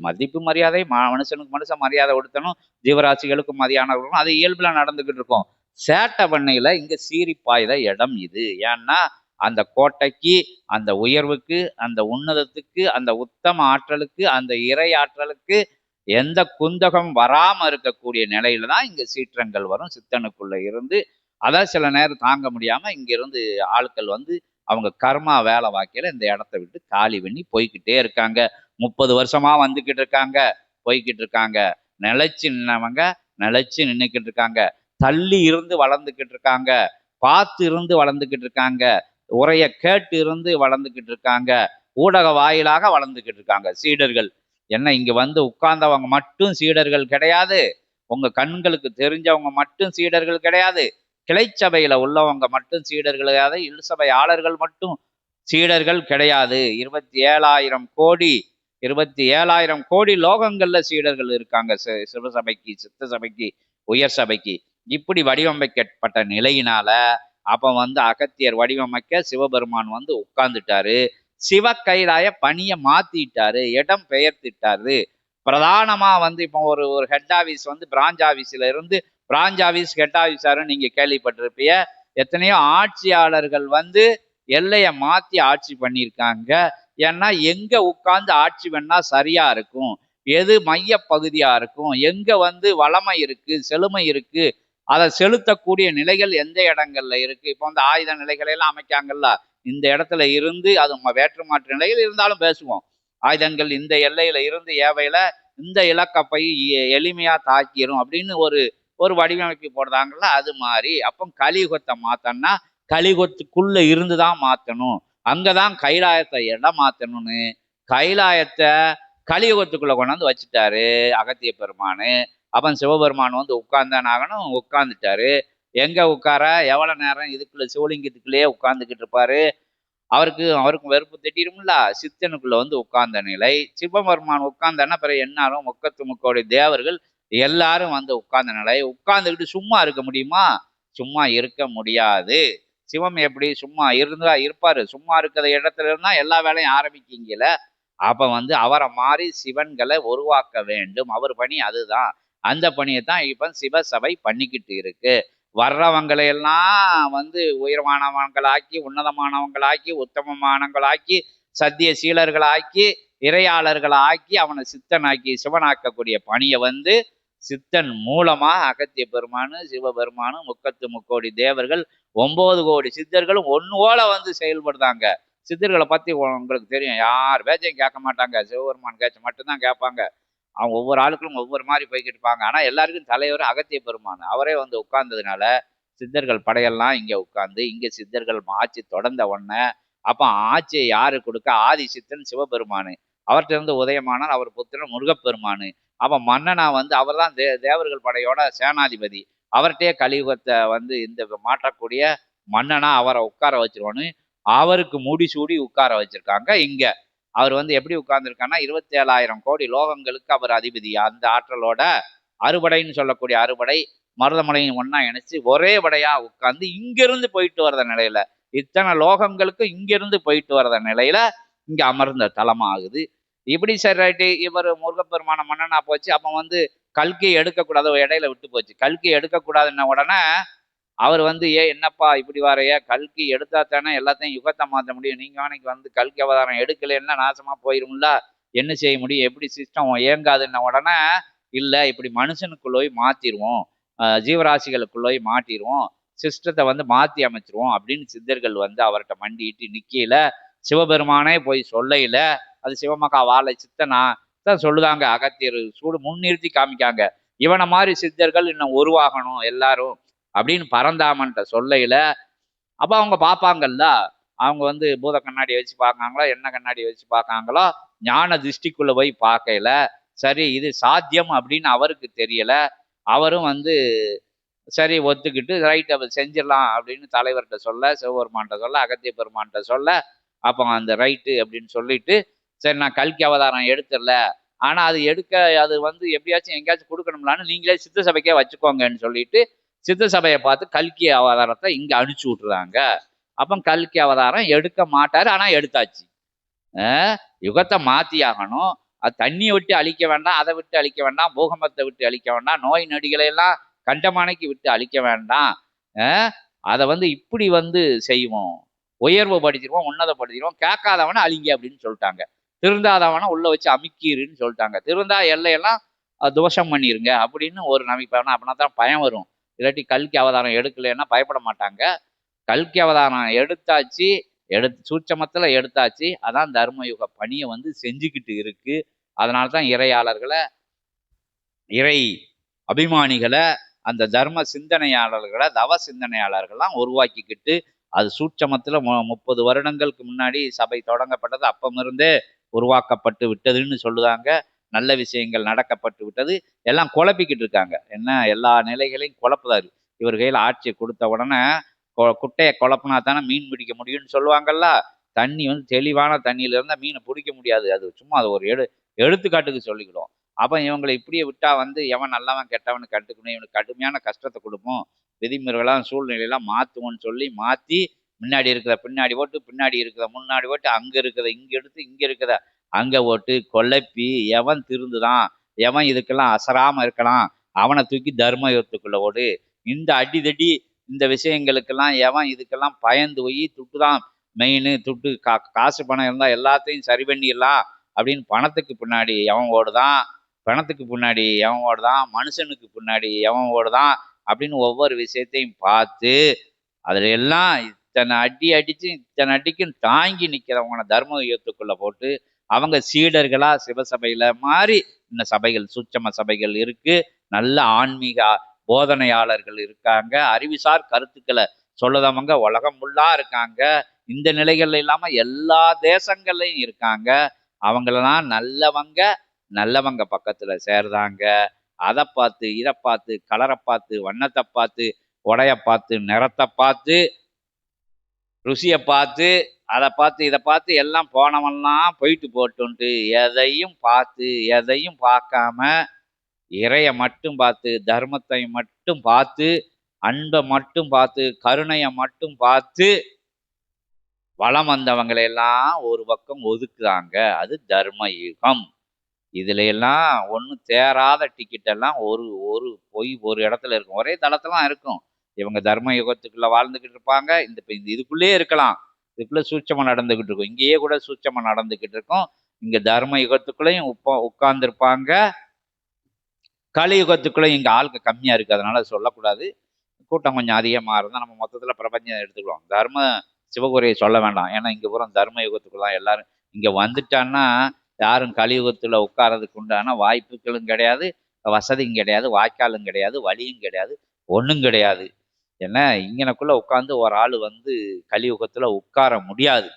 மதிப்பு மரியாதை மனுஷனுக்கு மனுஷன் மரியாதை கொடுத்தனும், ஜீவராசிகளுக்கு மதியான கொடுக்கணும், அது இயல்புல நடந்துகிட்டு இருக்கும். சேட்டை பண்ணையில இங்க சீரிப்பாய்த இடம் இது. ஏன்னா அந்த கோட்டைக்கு, அந்த உயர்வுக்கு, அந்த உன்னதத்துக்கு, அந்த உத்தம ஆற்றலுக்கு, அந்த இறை ஆற்றலுக்கு எந்த குந்தகம் வராம இருக்கக்கூடிய நிலையில தான் இங்க சீற்றங்கள் வரும் சித்தனுக்குள்ள இருந்து. அதான் சில நேரம் தாங்க முடியாம இங்க இருந்து ஆட்கள் வந்து அவங்க கர்மா வேலை வாக்கையில இந்த இடத்த விட்டு காலி பண்ணி போய்கிட்டே இருக்காங்க. 30 வருஷமா வந்துகிட்டு இருக்காங்க, போய்கிட்டு இருக்காங்க. நிலைச்சு நின்னவங்க நிலைச்சு நின்றுக்கிட்டு இருக்காங்க, தள்ளி இருந்து வளர்ந்துக்கிட்டு இருக்காங்க, பார்த்து இருந்து வளர்ந்துக்கிட்டு இருக்காங்க, உரைய கேட்டு இருந்து வளர்ந்துக்கிட்டு இருக்காங்க, ஊடக வாயிலாக வளர்ந்துக்கிட்டு இருக்காங்க சீடர்கள். என்ன இங்க வந்து உட்கார்ந்தவங்க மட்டும் சீடர்கள் கிடையாது, உங்க கண்களுக்கு தெரிஞ்சவங்க மட்டும் சீடர்கள் கிடையாது, கிளைச்சபையில உள்ளவங்க மட்டும் சீடர்கள் கிடையாது, இல்சபையாளர்கள் மட்டும் சீடர்கள் கிடையாது. 27,000 கோடி லோகங்கள்ல சீடர்கள் இருக்காங்க. சிவசபைக்கு, சித்த சபைக்கு, உயர் சபைக்கு. இப்படி வடிவமைக்கப்பட்ட நிலையினால அப்ப வந்து அகத்தியர் வடிவமைக்க சிவபெருமான் வந்து உட்கார்ந்துட்டாரு. சிவ கைலாய பணியை மாத்திட்டாரு, இடம் பெயர்த்திட்டாரு. பிரதானமா வந்து இப்போ ஒரு ஒரு ஹெட் ஆஃபீஸ் வந்து பிரான்ச் ஆஃபீஸ்ல இருந்து பிரான்ச் ஆஃபீஸ் ஹெட் ஆஃபீஸாருன்னு நீங்க கேள்விப்பட்டிருப்பீங்க. எத்தனையோ ஆட்சியாளர்கள் வந்து எல்லையை மாத்தி ஆட்சி பண்ணியிருக்காங்க. ஏன்னா எங்க உட்கார்ந்து ஆட்சி பண்ணா சரியா இருக்கும், எது மைய பகுதியா இருக்கும், எங்க வந்து வளமை இருக்கு, செழுமை இருக்கு, அதை செலுத்தக்கூடிய நிலைகள் எந்த இடங்கள்ல இருக்கு. இப்போ வந்து ஆயுத நிலைகளை எல்லாம் அமைக்காங்கல்ல, இந்த இடத்துல இருந்து அது வேற்று மாற்று நிலையில் இருந்தாலும் பேசுவோம். ஆயுதங்கள் இந்த எல்லையில இருந்து ஏவையில இந்த இலக்கை போய் எளிமையா தாக்கிரும் அப்படின்னு ஒரு ஒரு வடிவமைப்பு போடுறாங்கல்ல, அது மாதிரி. அப்போ கலியுகத்தை மாத்தன்னா கலியுகத்துக்குள்ள இருந்துதான் மாத்தணும், அங்கதான் கைலாயத்தை இடம் மாத்தணும்னு கைலாயத்தை கலியுகத்துக்குள்ள கொண்டாந்து வச்சுட்டாரு அகத்திய பெருமானு. அப்பன் சிவபெருமான் வந்து உட்கார்ந்தான் ஆகணும், உட்கார்ந்துட்டாரு. எங்க உட்கார, எவ்வளவு நேரம் இதுக்குள்ள சிவலிங்கத்துக்குள்ளேயே உட்கார்ந்துக்கிட்டு இருப்பாரு. அவருக்கும் வெறுப்பு திட்டிரும்ல, சித்தனுக்குள்ள வந்து உட்கார்ந்த நிலை. சிவபெருமான் உட்கார்ந்தன்னா பிறகு என்னாலும் முக்கத்து முக்கோடி தேவர்கள் எல்லாரும் வந்து உட்கார்ந்த நிலை. உட்கார்ந்துக்கிட்டு சும்மா இருக்க முடியுமா? சும்மா இருக்க முடியாது. சிவம் எப்படி சும்மா இருந்தா இருப்பாரு? சும்மா இருக்கிற இடத்துல இருந்தா எல்லா வேலையும் ஆரம்பிக்கீங்கல. அப்ப வந்து அவரை மாறி சிவன்களை உருவாக்க வேண்டும். அவர் பணி அதுதான். அந்த பணியை தான் இப்ப சிவசபை பண்ணிக்கிட்டு இருக்கு. வர்றவங்களை எல்லாம் வந்து உயர்வானவங்களாக்கி, உன்னதமானவங்களாக்கி, உத்தமமானவங்களாக்கி, சத்திய சீலர்களாக்கி, இறையாளர்களாக்கி, அவனை சித்தனாக்கி சிவனாக்கக்கூடிய பணியை வந்து சித்தன் மூலமா அகத்திய பெருமானு, சிவபெருமானு, முக்கத்து முக்கோடி தேவர்கள், 9 கோடி சித்தர்களும் ஒன்னு போல வந்து செயல்படுதாங்க. சித்தர்களை பத்தி உங்களுக்கு தெரியும், யார் பேச்சையும் கேட்க மாட்டாங்க, சிவபெருமான் பேச்சை மட்டும்தான் கேட்பாங்க. அவங்க ஒவ்வொரு ஆளுக்களும் ஒவ்வொரு மாதிரி போய்கிட்டு இருப்பாங்க. ஆனா எல்லாருக்கும் தலைவர் அகத்திய பெருமான். அவரே வந்து உட்கார்ந்ததுனால சித்தர்கள் படையெல்லாம் இங்க உட்கார்ந்து இங்க சித்தர்கள் ஆட்சி தொடர்ந்த உடனே அப்ப ஆட்சியை யாரு கொடுக்க? ஆதி சித்தன் சிவபெருமானு. அவர்கிட்ட இருந்து உதயமானால் அவர் புத்திரன் முருகப்பெருமானு. அப்ப மன்னனா வந்து அவர் தான் தேவர்கள் படையோட சேனாதிபதி. அவர்கிட்டயே கலியுகத்தை வந்து இந்த மாற்றக்கூடிய மன்னனா அவரை உட்கார வச்சிருவானு அவருக்கு முடிசூடி உட்கார வச்சிருக்காங்க இங்க. அவர் வந்து எப்படி உட்கார்ந்துருக்காருன்னா 27,000 கோடி லோகங்களுக்கு அவர் அதிபதி. அந்த ஆற்றலோட அறுபடைன்னு சொல்லக்கூடிய அறுபடை மருதமலையும் ஒன்னா இணைச்சு ஒரே படையா உட்கார்ந்து இங்கிருந்து போயிட்டு வர்ற நிலையில, இத்தனை லோகங்களுக்கு இங்கிருந்து போயிட்டு வர்ற நிலையில இங்க அமர்ந்த தலமா ஆகுது. இப்படி சரி ரைட்டு, இவர் முருகப்பெருமான மன்னனா போச்சு. அப்ப வந்து கல்கி எடுக்கக்கூடாது, இடையில விட்டு போச்சு. கல்கி எடுக்கக்கூடாதுன்ன உடனே அவர் வந்து என்னப்பா இப்படி வரைய, கல்கி எடுத்தா தானே எல்லாத்தையும் யுகத்தை மாற்ற முடியும், நீங்க அன்னைக்கு வந்து கல்கி அவதாரம் எடுக்கலைன்னா நாசமா போயிரும்ல, என்ன செய்ய முடியும், எப்படி சிஸ்டம் இயங்காதுன்ன உடனே இல்ல இப்படி மனுஷனுக்குள்ள போய் மாத்திருவோம், ஜீவராசிகளுக்குள்ள போய் மாட்டிடுவோம், சிஸ்டத்தை வந்து மாத்தி அமைச்சிருவோம் அப்படின்னு சித்தர்கள் வந்து அவர்கிட்ட மண்டிட்டு நிக்கையில சிவபெருமானே போய் சொல்லையில அது சிவமகா வாழை சித்தனா தான் சொல்லுதாங்க. அகத்தியர் சூடு முன்னிறுத்தி காமிக்காங்க, இவனை மாதிரி சித்தர்கள் இன்னும் உருவாகணும் எல்லாரும் அப்படின்னு பரந்தாமன்ட்ட சொல்லையில அப்ப அவங்க பார்ப்பாங்கல்ல, அவங்க வந்து பூத கண்ணாடியை வச்சு பார்க்காங்களோ என்ன கண்ணாடியை வச்சு பார்க்காங்களோ, ஞான திருஷ்டிக்குள்ள போய் பார்க்கல. சரி இது சாத்தியம் அப்படின்னு அவருக்கு தெரியல. அவரும் வந்து சரி ஒத்துக்கிட்டு ரைட் அப்ப செஞ்சிடலாம் அப்படின்னு தலைவர்கிட்ட சொல்ல, சிவபெருமான்கிட்ட சொல்ல, அகத்திய பெருமான்கிட்ட சொல்ல, அப்போ அந்த ரைட்டு அப்படின்னு சொல்லிட்டு சரி நான் கல்கி அவதாரம் எடுத்துடல, ஆனா அது எடுக்க அது வந்து எப்படியாச்சும் எங்கேயாச்சும் கொடுக்கணும்லான்னு நீங்களே சித்த சபைக்கே வச்சுக்கோங்கன்னு சொல்லிட்டு சித்த சபையை பார்த்து கல்கி அவதாரத்தை இங்க அனுப்பிச்சு விட்டுறாங்க. அப்போ கல்கி அவதாரம் எடுக்க மாட்டாரு, ஆனா எடுத்தாச்சு. யுகத்தை மாத்தி ஆகணும். அது தண்ணியை விட்டு அழிக்க வேண்டாம், அதை விட்டு அழிக்க வேண்டாம், பூகம்பத்தை விட்டு அழிக்க வேண்டாம், நோய் நொடிகளை எல்லாம் கண்டமானைக்கு விட்டு அழிக்க வேண்டாம். அதை வந்து இப்படி வந்து செய்வோம், உயர்வு படுத்திடுவோம், உன்னதப்படுத்திடுவோம், கேட்காதவனை அழிங்க அப்படின்னு சொல்லிட்டாங்க. திருந்தாதவனை உள்ள வச்சு அமுக்கிருன்னு சொல்லிட்டாங்க. திருந்தா எல்லையெல்லாம் தோஷம் பண்ணிருங்க அப்படின்னு ஒரு நம்பிக்கை. அப்படின்னா தான் பயம் வரும். இல்லாட்டி கல்கி அவதாரம் எடுக்கலைன்னா பயப்பட மாட்டாங்க. கல்கி அவதாரம் எடுத்தாச்சு, சூட்சமத்துல எடுத்தாச்சு. அதான் தர்மயுக பணியை வந்து செஞ்சுக்கிட்டு இருக்கு. அதனால்தான் இறையாளர்களை, இறை அபிமானிகளை, அந்த தர்ம சிந்தனையாளர்களை, தவ சிந்தனையாளர்கள்லாம் உருவாக்கிக்கிட்டு அது சூட்சமத்துல 30 வருடங்களுக்கு முன்னாடி சபை தொடங்கப்பட்டது. அப்பமிருந்தே உருவாக்கப்பட்டு விட்டதுன்னு சொல்லுதாங்க. நல்ல விஷயங்கள் நடக்கப்பட்டு விட்டது. எல்லாம் குழப்பிக்கிட்டு இருக்காங்க. என்ன எல்லா நிலைகளையும் குழப்புதாரு. இவர் கையில் ஆட்சியை கொடுத்த உடனே குட்டையை குழப்பினா தானே மீன் பிடிக்க முடியும்னு சொல்லுவாங்கல்ல. தண்ணி வந்து தெளிவான தண்ணியில இருந்தால் மீனை பிடிக்க முடியாது. அது சும்மா அது ஒரு எடுத்துக்காட்டுக்கு சொல்லிக்கிடும். அப்போ இவங்களை இப்படியே விட்டா வந்து எவன் நல்லவன் கெட்டவனு கண்டுக்கணும், இவனுக்கு கடுமையான கஷ்டத்தை கொடுப்போம், விதிமுறைகளாம் சூழ்நிலையெல்லாம் மாற்றுவோன்னு சொல்லி மாற்றி முன்னாடி இருக்கிற பின்னாடி ஓட்டு, பின்னாடி இருக்கிற முன்னாடி ஓட்டு, அங்கே இருக்கிறத இங்கே எடுத்து, இங்கே இருக்கிறத அங்கே ஓட்டு குழப்பி எவன் திருந்துதான், எவன் இதுக்கெல்லாம் அசராமல் இருக்கலாம், அவனை தூக்கி தர்ம யுகத்துக்குள்ள ஓடு. இந்த அடிதடி இந்த விஷயங்களுக்கெல்லாம் எவன் இதுக்கெல்லாம் பயந்து போய் துட்டு தான் மெயின், துட்டு காசு பணம் இருந்தால் எல்லாத்தையும் சரி பண்ணிடலாம் அப்படின்னு பணத்துக்கு பின்னாடி எவன் ஓடுதான், பணத்துக்கு பின்னாடி எவன் ஓடுதான், மனுஷனுக்கு பின்னாடி எவன் ஓடுதான் அப்படின்னு ஒவ்வொரு விஷயத்தையும் பார்த்து அதில் எல்லாம் இத்தனை அடி அடித்து இத்தனை அடிக்கும் தாங்கி நிற்கிறவங்கள தர்ம யுகத்துக்குள்ளே போட்டு அவங்க சீடர்களா சிவசபையில் மாதிரி இன்னும் சபைகள் சூட்சம சபைகள் இருக்கு, நல்ல ஆன்மீக போதனையாளர்கள் இருக்காங்க, அறிவுசார் கருத்துக்களை சொல்லுதவங்க உலகம் ஃபுல்லா இருக்காங்க. இந்த நிலைகள்ல இல்லாம எல்லா தேசங்கள்லையும் இருக்காங்க. அவங்களெல்லாம் நல்லவங்க நல்லவங்க பக்கத்துல சேர்ந்தாங்க. அதை பார்த்து இதை பார்த்து கலரை பார்த்து வண்ணத்தை பார்த்து உடைய பார்த்து நிறத்தை பார்த்து ருசியை பார்த்து அதை பார்த்து இதை பார்த்து எல்லாம் போனவெல்லாம் போயிட்டு போட்டுன்ட்டு எதையும் பார்த்து எதையும் பார்க்காம இறையை மட்டும் பார்த்து தர்மத்தை மட்டும் பார்த்து அன்பை மட்டும் பார்த்து கருணையை மட்டும் பார்த்து வளம் வந்தவங்களையெல்லாம் ஒரு பக்கம் ஒதுக்குறாங்க. அது தர்ம யுகம். இதுல எல்லாம் ஒன்றும் தேராத டிக்கெட் எல்லாம் ஒரு ஒரு போய் ஒரு இடத்துல இருக்கும், ஒரே தளத்தெல்லாம் இருக்கும். இவங்க தர்ம யுகத்துக்குள்ள வாழ்ந்துக்கிட்டு இருப்பாங்க, இந்த இதுக்குள்ளேயே இருக்கலாம், இதுக்குள்ள சூட்சமாக நடந்துக்கிட்டு இருக்கும், இங்கேயே கூட சூட்சமாக நடந்துக்கிட்டு இருக்கும். இங்க தர்ம யுகத்துக்குள்ளேயும் உட்கார்ந்துருப்பாங்க, கலியுகத்துக்குள்ளேயும் இங்கே ஆளுக்கு கம்மியாக இருக்குது, அதனால சொல்லக்கூடாது. கூட்டம் கொஞ்சம் அதிகமாக இருந்தால் நம்ம மொத்தத்தில் பிரபஞ்சம் எடுத்துக்கலாம். தர்ம சிவகுறையை சொல்ல வேண்டாம், ஏன்னா இங்கே பூரா தர்ம யுகத்துக்குள்ள தான் எல்லாரும் இங்கே வந்துட்டான்னா யாரும் கலியுகத்தில் உட்காரதுக்கு உண்டான வாய்ப்புகளும் கிடையாது, வசதியும் கிடையாது, வாய்க்காலும் கிடையாது, வழியும் கிடையாது, ஒன்றும் கிடையாது. ஏன்னா இங்கனக்குள்ளே உட்காந்து ஒரு ஆள் வந்து கலியுகத்தில் உட்கார முடியாது.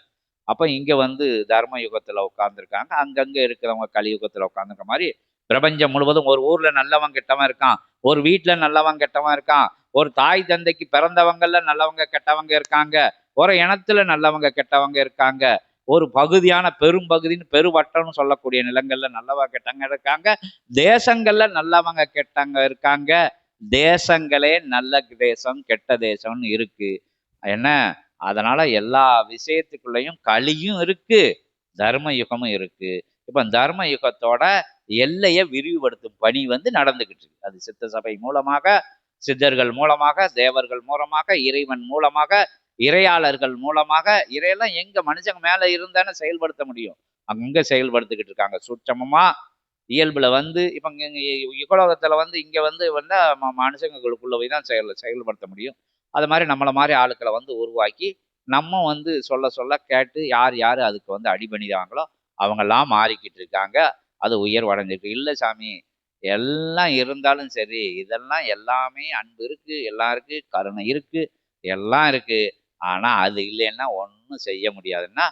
அப்போ இங்கே வந்து தர்ம யுகத்தில் உட்காந்துருக்காங்க, அங்கங்கே இருக்கிறவங்க கலியுகத்தில் உட்காந்துருக்க மாதிரி பிரபஞ்சம் முழுவதும் ஒரு ஊரில் நல்லவன் கெட்டவன் இருக்கான், ஒரு வீட்டில் நல்லவன் கெட்டவன் இருக்கான், ஒரு தாய் தந்தைக்கு பிறந்தவங்கள்ல நல்லவங்க கெட்டவங்க இருக்காங்க, ஒரு இனத்துல நல்லவங்க கெட்டவங்க இருக்காங்க, ஒரு பகுதியான பெரும்பகுதின்னு பெருவட்டம்னு சொல்லக்கூடிய நிலங்கள்ல நல்லவங்க கெட்டவங்க இருக்காங்க, தேசங்கள்ல நல்லவங்க கெட்டவங்க இருக்காங்க. தேசங்களே நல்ல தேசம் கெட்ட தேசம்னு இருக்கு. என்ன அதனால எல்லா விஷயத்துக்குள்ளேயும் கலியும் இருக்கு, தர்ம யுகமும் இருக்கு. இப்ப தர்ம யுகத்தோட எல்லையை விரிவுபடுத்தும் பணி வந்து நடந்துகிட்டு இருக்கு. அது சித்த சபை மூலமாக, சித்தர்கள் மூலமாக, தேவர்கள் மூலமாக, இறைவன் மூலமாக, இறையாளர்கள் மூலமாக. இறையெல்லாம் எங்க மனுஷங்க மேல இருந்தானே செயல்படுத்த முடியும், அங்க செயல்படுத்திக்கிட்டு இருக்காங்க சூட்சமமா இயல்புல வந்து. இப்ப யுகலோகத்துல வந்து இங்க வந்து வந்தா மனுஷங்களுக்குள்ள போய் தான் செயல்படுத்த முடியும். அது மாதிரி நம்மளை மாதிரி ஆளுக்களை வந்து உருவாக்கி நம்ம வந்து சொல்ல சொல்ல கேட்டு யார் யார் அதுக்கு வந்து அடிபணிதாங்களோ அவங்கெல்லாம் மாறிக்கிட்டு இருக்காங்க. அது உயர்வடைஞ்சிருக்கு. இல்லை சாமி, எல்லாம் இருந்தாலும் சரி, இதெல்லாம் எல்லாமே அன்பு இருக்கு, எல்லாம் இருக்கு, கருணை இருக்கு, எல்லாம் இருக்கு. ஆனா அது இல்லைன்னா ஒன்றும் செய்ய முடியாதுன்னா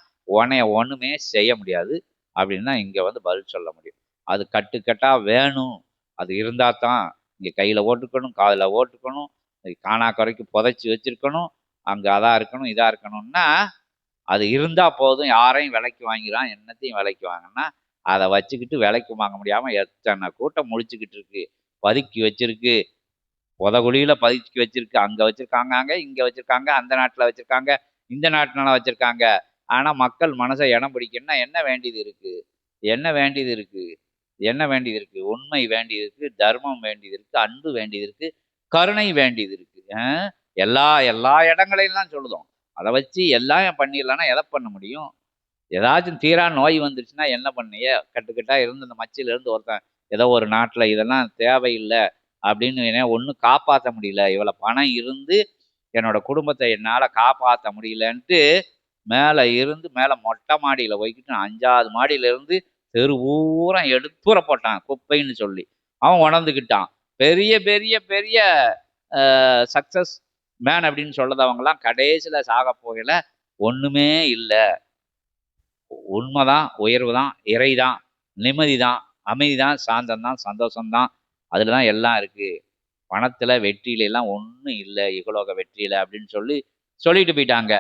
ஒண்ணுமே செய்ய முடியாது அப்படின்னா இங்க வந்து பதில் சொல்ல முடியும். அது கட்டுக்கட்டா வேணும், அது இருந்தா தான். இங்க கையில ஓட்டுக்கணும், காதுல ஓட்டுக்கணும், காணா குறைக்கு புதைச்சி வச்சிருக்கணும், அங்க அதா இருக்கணும் இதா இருக்கணும்னா அது இருந்தா போதும். யாரையும் விலைக்கு வாங்கிறான், என்னத்தையும் விலைக்கு வாங்கினா அதை வச்சுக்கிட்டு விலைக்கு வாங்க முடியாம எத்தனை கூட்டம் முழிச்சுக்கிட்டு இருக்கு, பதுக்கி வச்சிருக்கு, புதகுழியில பதுக்கி வச்சிருக்கு. அங்க வச்சிருக்காங்க, அங்க இங்க வச்சிருக்காங்க, அந்த நாட்டுல வச்சிருக்காங்க, இந்த நாட்டுல வச்சிருக்காங்க. ஆனா மக்கள் மனசை இடம் பிடிக்கணும்னா என்ன வேண்டியது இருக்கு, என்ன வேண்டியது இருக்கு, என்ன வேண்டியது இருக்கு? உண்மை வேண்டியது இருக்கு, தர்மம் வேண்டியது இருக்கு, அன்பு வேண்டியது இருக்கு, கருணை வேண்டியது இருக்கு. எல்லா எல்லா இடங்களையும் தான் சொல்லுதோம். அதை வச்சு எல்லாம் பண்ணிடலான்னா எதை பண்ண முடியும்? ஏதாச்சும் தீரா நோய் வந்துருச்சுன்னா என்ன பண்ணிய? கட்டுக்கட்டா இருந்து இந்த மச்சில இருந்து ஒருத்தன் ஏதோ ஒரு நாட்டுல இதெல்லாம் தேவையில்லை அப்படின்னு ஒன்றும் காப்பாற்ற முடியல, இவ்வளோ பணம் இருந்து என்னோட குடும்பத்தை என்னால் காப்பாற்ற முடியலன்ட்டு மேலே இருந்து மேலே மொட்டை மாடியில் போய்கிட்டு 5வது மாடியில இருந்து தெரு ஊரம் எடுத்துற போட்டான் குப்பைன்னு சொல்லி அவன் உணர்ந்துக்கிட்டான். பெரிய பெரிய பெரிய சக்சஸ் மேன் அப்படின்னு சொல்லதவங்கலாம் கடைசியில் சாக போகல ஒன்றுமே இல்லை. உண்மைதான், உயர்வு தான், இறை தான், நிம்மதி தான், அமைதி தான், சாந்தம் தான், சந்தோஷம்தான், அதில் தான் எல்லாம் இருக்குது. பணத்தில் வெற்றியில எல்லாம் ஒன்றும் இல்லை இகலோக வெற்றியில் அப்படின்னு சொல்லிட்டு போயிட்டாங்க.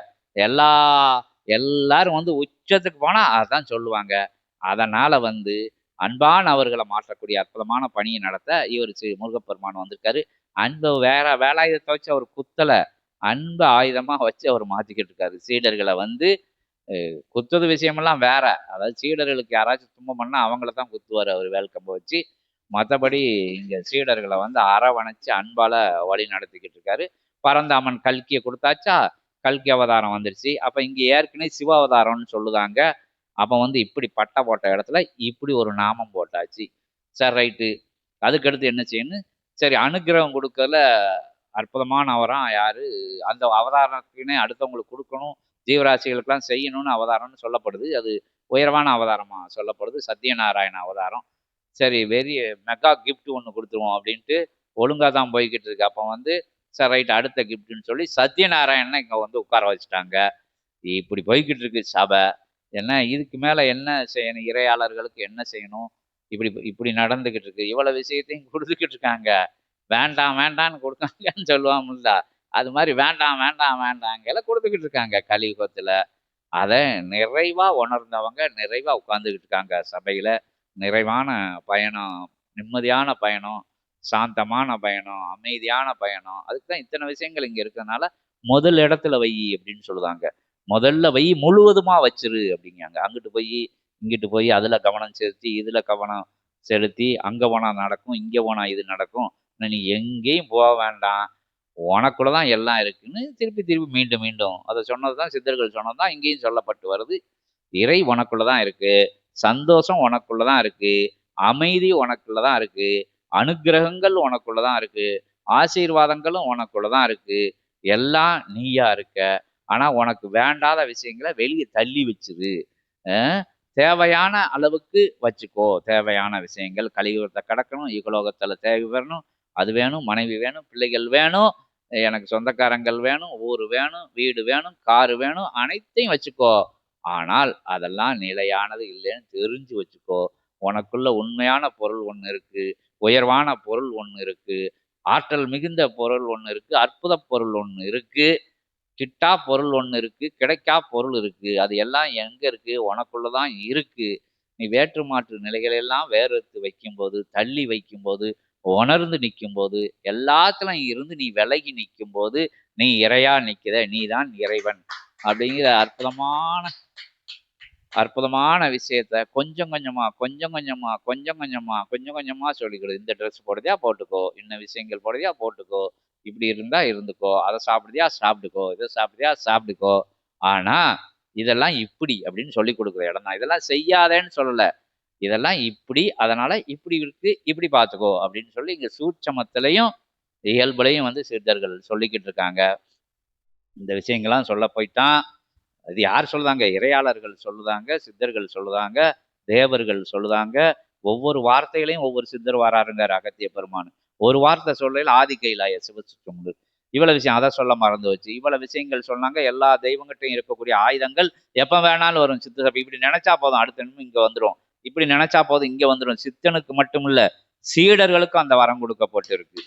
எல்லாரும் வந்து உச்சத்துக்கு போனால் அதான் சொல்லுவாங்க. அதனால் வந்து அன்பான அவர்களை மாற்றக்கூடிய அற்புதமான பணியை நடத்த இவர் முருகப்பெருமான் வந்திருக்காரு. அன்பை வேற வேலாயுதத்தை வச்சு அவர் குத்தல, அன்பு ஆயுதமா வச்சு அவர் மாத்திக்கிட்டு இருக்காரு சீடர்களை வந்து. குத்துறது விஷயமெல்லாம் வேற. அதாவது சீடர்களுக்கு யாராச்சும் துன்பம் பண்ணா அவங்கள தான் குத்துவார் அவர் வேல் கம்பை வச்சு. மற்றபடி இங்க சீடர்களை வந்து அரவணைச்சு அன்பால வழி நடத்திக்கிட்டு இருக்காரு. பரந்தாமன் கல்கியை கொடுத்தாச்சா, கல்கி அவதாரம் வந்துருச்சு. அப்ப இங்க ஏற்கனவே சிவ அவதாரம்னு சொல்லுதாங்க. அப்ப வந்து இப்படி பட்டை போட்ட இடத்துல இப்படி ஒரு நாமம் போட்டாச்சு. சரி, ரைட்டு. அதுக்கடுத்து என்ன செய்யணும்? சரி, அனுக்கிரகம் கொடுக்கறதுல அற்புதமான அவரம் யாரு? அந்த அவதாரத்தினே அடுத்தவங்களுக்கு கொடுக்கணும், ஜீவராசிகளுக்கெல்லாம் செய்யணும்னு அவதாரம்னு சொல்லப்படுது. அது உயர்வான அவதாரமா சொல்லப்படுது, சத்யநாராயண அவதாரம். சரி, மெகா கிஃப்ட் ஒன்று கொடுத்துருவோம் அப்படின்ட்டு ஒழுங்காக தான் போய்கிட்டு இருக்கு. அப்போ வந்து சரி, ரைட், அடுத்த கிஃப்ட்னு சொல்லி சத்யநாராயணனை இங்கே வந்து உட்கார வச்சுட்டாங்க. இப்படி போய்கிட்டு இருக்கு சபை. என்ன இதுக்கு மேலே என்ன செய்யணும்? இறையாளர்களுக்கு என்ன செய்யணும்? இப்படி இப்படி நடந்துகிட்டு இருக்கு. இவ்வளவு விஷயத்தையும் கொடுத்துக்கிட்டு இருக்காங்க. வேண்டாம் வேண்டான்னு கொடுக்காங்கன்னு சொல்லுவாங்கல்ல, அது மாதிரி வேண்டாம் வேண்டாம் வேண்டாங்கல கொடுத்துக்கிட்டு இருக்காங்க கலியுகத்துல. அதை நிறைவா உணர்ந்தவங்க நிறைவா உட்கார்ந்துக்கிட்டு இருக்காங்க சபையில. நிறைவான பயணம், நிம்மதியான பயணம், சாந்தமான பயணம், அமைதியான பயணம். அதுக்கு தான் இத்தனை விஷயங்கள் இங்க இருக்கிறதுனால முதல் இடத்துல வை அப்படின்னு சொல்லுவாங்க. முதல்ல வை, முழுவதுமா வச்சிரு அப்படிங்காங்க. அங்கிட்டு போய் இங்கிட்டு போய் அதுல கவனம் செலுத்தி இதுல கவனம் செலுத்தி அங்க போனா நடக்கும், இங்க போனா இது நடக்கும், நீ எங்கேயும் போக வேண்டாம், உனக்குள்ள தான் எல்லாம் இருக்குன்னு திருப்பி திருப்பி மீண்டும் மீண்டும் அதை சொன்னதுதான் சித்தர்கள் சொன்னதுதான் இங்கேயும் சொல்லப்பட்டு வருது. இறை உனக்குள்ள தான் இருக்கு, சந்தோஷம் உனக்குள்ள தான் இருக்கு, அமைதி உனக்குள்ள தான் இருக்கு, அனுக்கிரகங்கள் உனக்குள்ள தான் இருக்கு, ஆசீர்வாதங்களும் உனக்குள்ள தான் இருக்கு, எல்லாம் நீயா இருக்க. ஆனா உனக்கு வேண்டாத விஷயங்களை வெளியே தள்ளி வச்சுது. தேவையான அளவுக்கு வச்சுக்கோ. தேவையான விஷயங்கள் கலியுகத்தை கடக்கணும், யுகலோகத்துல தேவை வரணும், அது வேணும், மனைவி வேணும், பிள்ளைகள் வேணும், எனக்கு சொந்தக்காரங்கள் வேணும், ஊர் வேணும், வீடு வேணும், காரு வேணும், அனைத்தையும் வச்சுக்கோ. ஆனால் அதெல்லாம் நிலையானது இல்லைன்னு தெரிஞ்சு வச்சுக்கோ. உனக்குள்ள உண்மையான பொருள் ஒன்று இருக்கு, உயர்வான பொருள் ஒன்று இருக்கு, ஆற்றல் மிகுந்த பொருள் ஒன்று இருக்கு, அற்புத பொருள் ஒன்று இருக்கு, கிட்டா பொருள் ஒன்று இருக்கு, கிடைக்கா பொருள் இருக்கு. அது எல்லாம் எங்க இருக்கு? உனக்குள்ளதான் இருக்கு. நீ வேற்று மாற்று நிலைகளெல்லாம் வேறெடுத்து வைக்கும்போது, தள்ளி வைக்கும்போது, உணர்ந்து நிற்கும்போது, எல்லாத்துலயும் இருந்து நீ விலகி நிற்கும்போது, நீ இறையா நிற்கிற, நீ தான் இறைவன் அப்படிங்கிற அற்புதமான அற்புதமான விஷயத்த கொஞ்சம் கொஞ்சமா கொஞ்சம் கொஞ்சமா கொஞ்சம் கொஞ்சமா கொஞ்சம் கொஞ்சமா சொல்லிக்கிறது. இந்த ட்ரெஸ் போடுறியா போட்டுக்கோ, இன்ன விஷயங்கள் போடுறியா போட்டுக்கோ, இப்படி இருந்தா இருந்துக்கோ, அதை சாப்பிடுறியா சாப்பிட்டுக்கோ, இதை சாப்பிடுறியா சாப்பிட்டுக்கோ. ஆனா இதெல்லாம் இப்படி அப்படின்னு சொல்லி கொடுக்குற இடம் தான். இதெல்லாம் செய்யாதேன்னு சொல்லல, இதெல்லாம் இப்படி, அதனால இப்படி இருக்கு, இப்படி பார்த்துக்கோ அப்படின்னு சொல்லி இங்க சூட்சமத்திலையும் இயல்புலையும் வந்து சித்தர்கள் சொல்லிக்கிட்டு இருக்காங்க. இந்த விஷயங்கள்லாம் சொல்ல போய்த்தான் அது யார் சொல்லுதாங்க? இறையாளர்கள் சொல்லுதாங்க, சித்தர்கள் சொல்லுதாங்க, தேவர்கள் சொல்லுதாங்க. ஒவ்வொரு வார்த்தைகளையும் ஒவ்வொரு சித்தர் வராருங்கார் அகத்திய பெருமான். ஒரு வார்த்தை சொல்லையில் ஆதி கைலாய சிவசுற்றமுடு இவ்வளவு விஷயம் அதை சொல்ல மறந்து வச்சு இவ்வளவு விஷயங்கள் சொன்னாங்க. எல்லா தெய்வங்கள்ட்டையும் இருக்கக்கூடிய ஆயுதங்கள் எப்ப வேணாலும் வரும். சித்த சபை இப்படி நினைச்சா போதும், அடுத்த நிமிஷம் இங்க வந்துடும், இப்படி நினைச்சா போதும் இங்க வந்துடும். சித்தனுக்கு மட்டும் இல்ல, சீடர்களுக்கும் அந்த வரம் கொடுக்கப்பட்டு இருக்கு.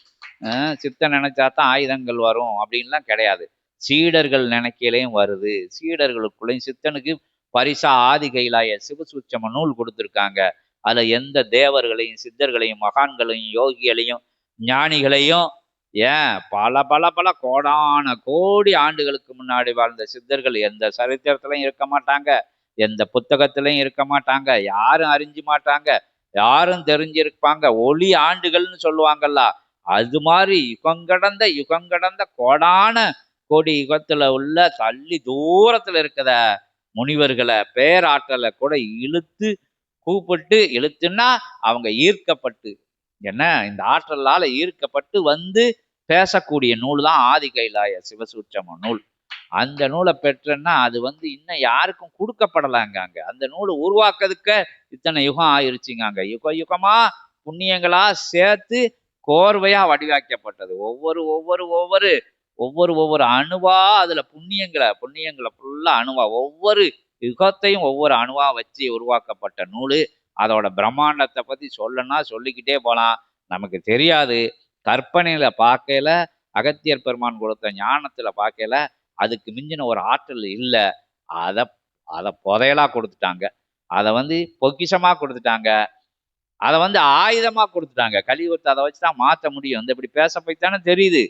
சித்தன் நினைச்சா தான் ஆயுதங்கள் வரும் அப்படின்லாம் கிடையாது. சீடர்கள் நினைக்கையிலையும் வருது. சீடர்களுக்குள்ளேயும் சித்தனுக்கு பரிசா ஆதி கைலாய சிவசூட்சம நூல் கொடுத்துருக்காங்க. அதுல எந்த தேவர்களையும் சித்தர்களையும் மகான்களையும் யோகிகளையும் ஞானிகளையும் ஏன் பல பல பல கோடான கோடி ஆண்டுகளுக்கு முன்னாடி வாழ்ந்த சித்தர்கள் எந்த சரித்திரத்திலையும் இருக்க மாட்டாங்க, எந்த புத்தகத்திலையும் இருக்க மாட்டாங்க, யாரும் அறிஞ்சு மாட்டாங்க, யாரும் தெரிஞ்சிருப்பாங்க. ஒளி ஆண்டுகள்னு சொல்லுவாங்கல்ல, அது மாதிரி யுகங்கடந்த கோடான கோடி யுகத்துல உள்ள தள்ளி தூரத்துல இருக்கிற முனிவர்களை பேராற்றலை கூட இழுத்து கூப்பிட்டு, இழுத்துன்னா அவங்க ஈர்க்கப்பட்டு, என்ன இந்த ஆற்றலால ஈர்க்கப்பட்டு வந்து பேசக்கூடிய நூல் தான் ஆதி கைலாய சிவசூட்சம நூல். அந்த நூலை பெற்றன்னா அது வந்து இன்னும் யாருக்கும் கொடுக்கப்படலாங்க. அந்த நூலை உருவாக்குறதுக்கு இத்தனை யுகம் ஆயிருச்சுங்க. யுக யுகமா புண்ணியங்களா சேர்த்து கோர்வையா வடிவாக்கப்பட்டது. ஒவ்வொரு ஒவ்வொரு ஒவ்வொரு ஒவ்வொரு ஒவ்வொரு அணுவா அதுல புண்ணியங்களை ஃபுல்லா அணுவா ஒவ்வொரு யுகத்தையும் ஒவ்வொரு அணுவா வச்சு உருவாக்கப்பட்ட நூலு. அதோட பிரம்மாண்டத்தை பத்தி சொல்லணும்னா சொல்லிக்கிட்டே போலாம், நமக்கு தெரியாது. கற்பனையில பார்க்கல, அகத்தியர் பெருமான் கொடுத்த ஞானத்துல பார்க்கல அதுக்கு மிஞ்சின ஒரு ஆற்றல் இல்லை. அதை அதை புதையலா கொடுத்துட்டாங்க, அதை வந்து பொக்கிஷமா கொடுத்துட்டாங்க. அதை வந்து ஆயுதமா கொடுத்துட்டாங்க. கலியுகத்தை அதை வச்சு தான் மாற்ற முடியும். இந்த இப்படி பேச போய் தானே தெரியுது.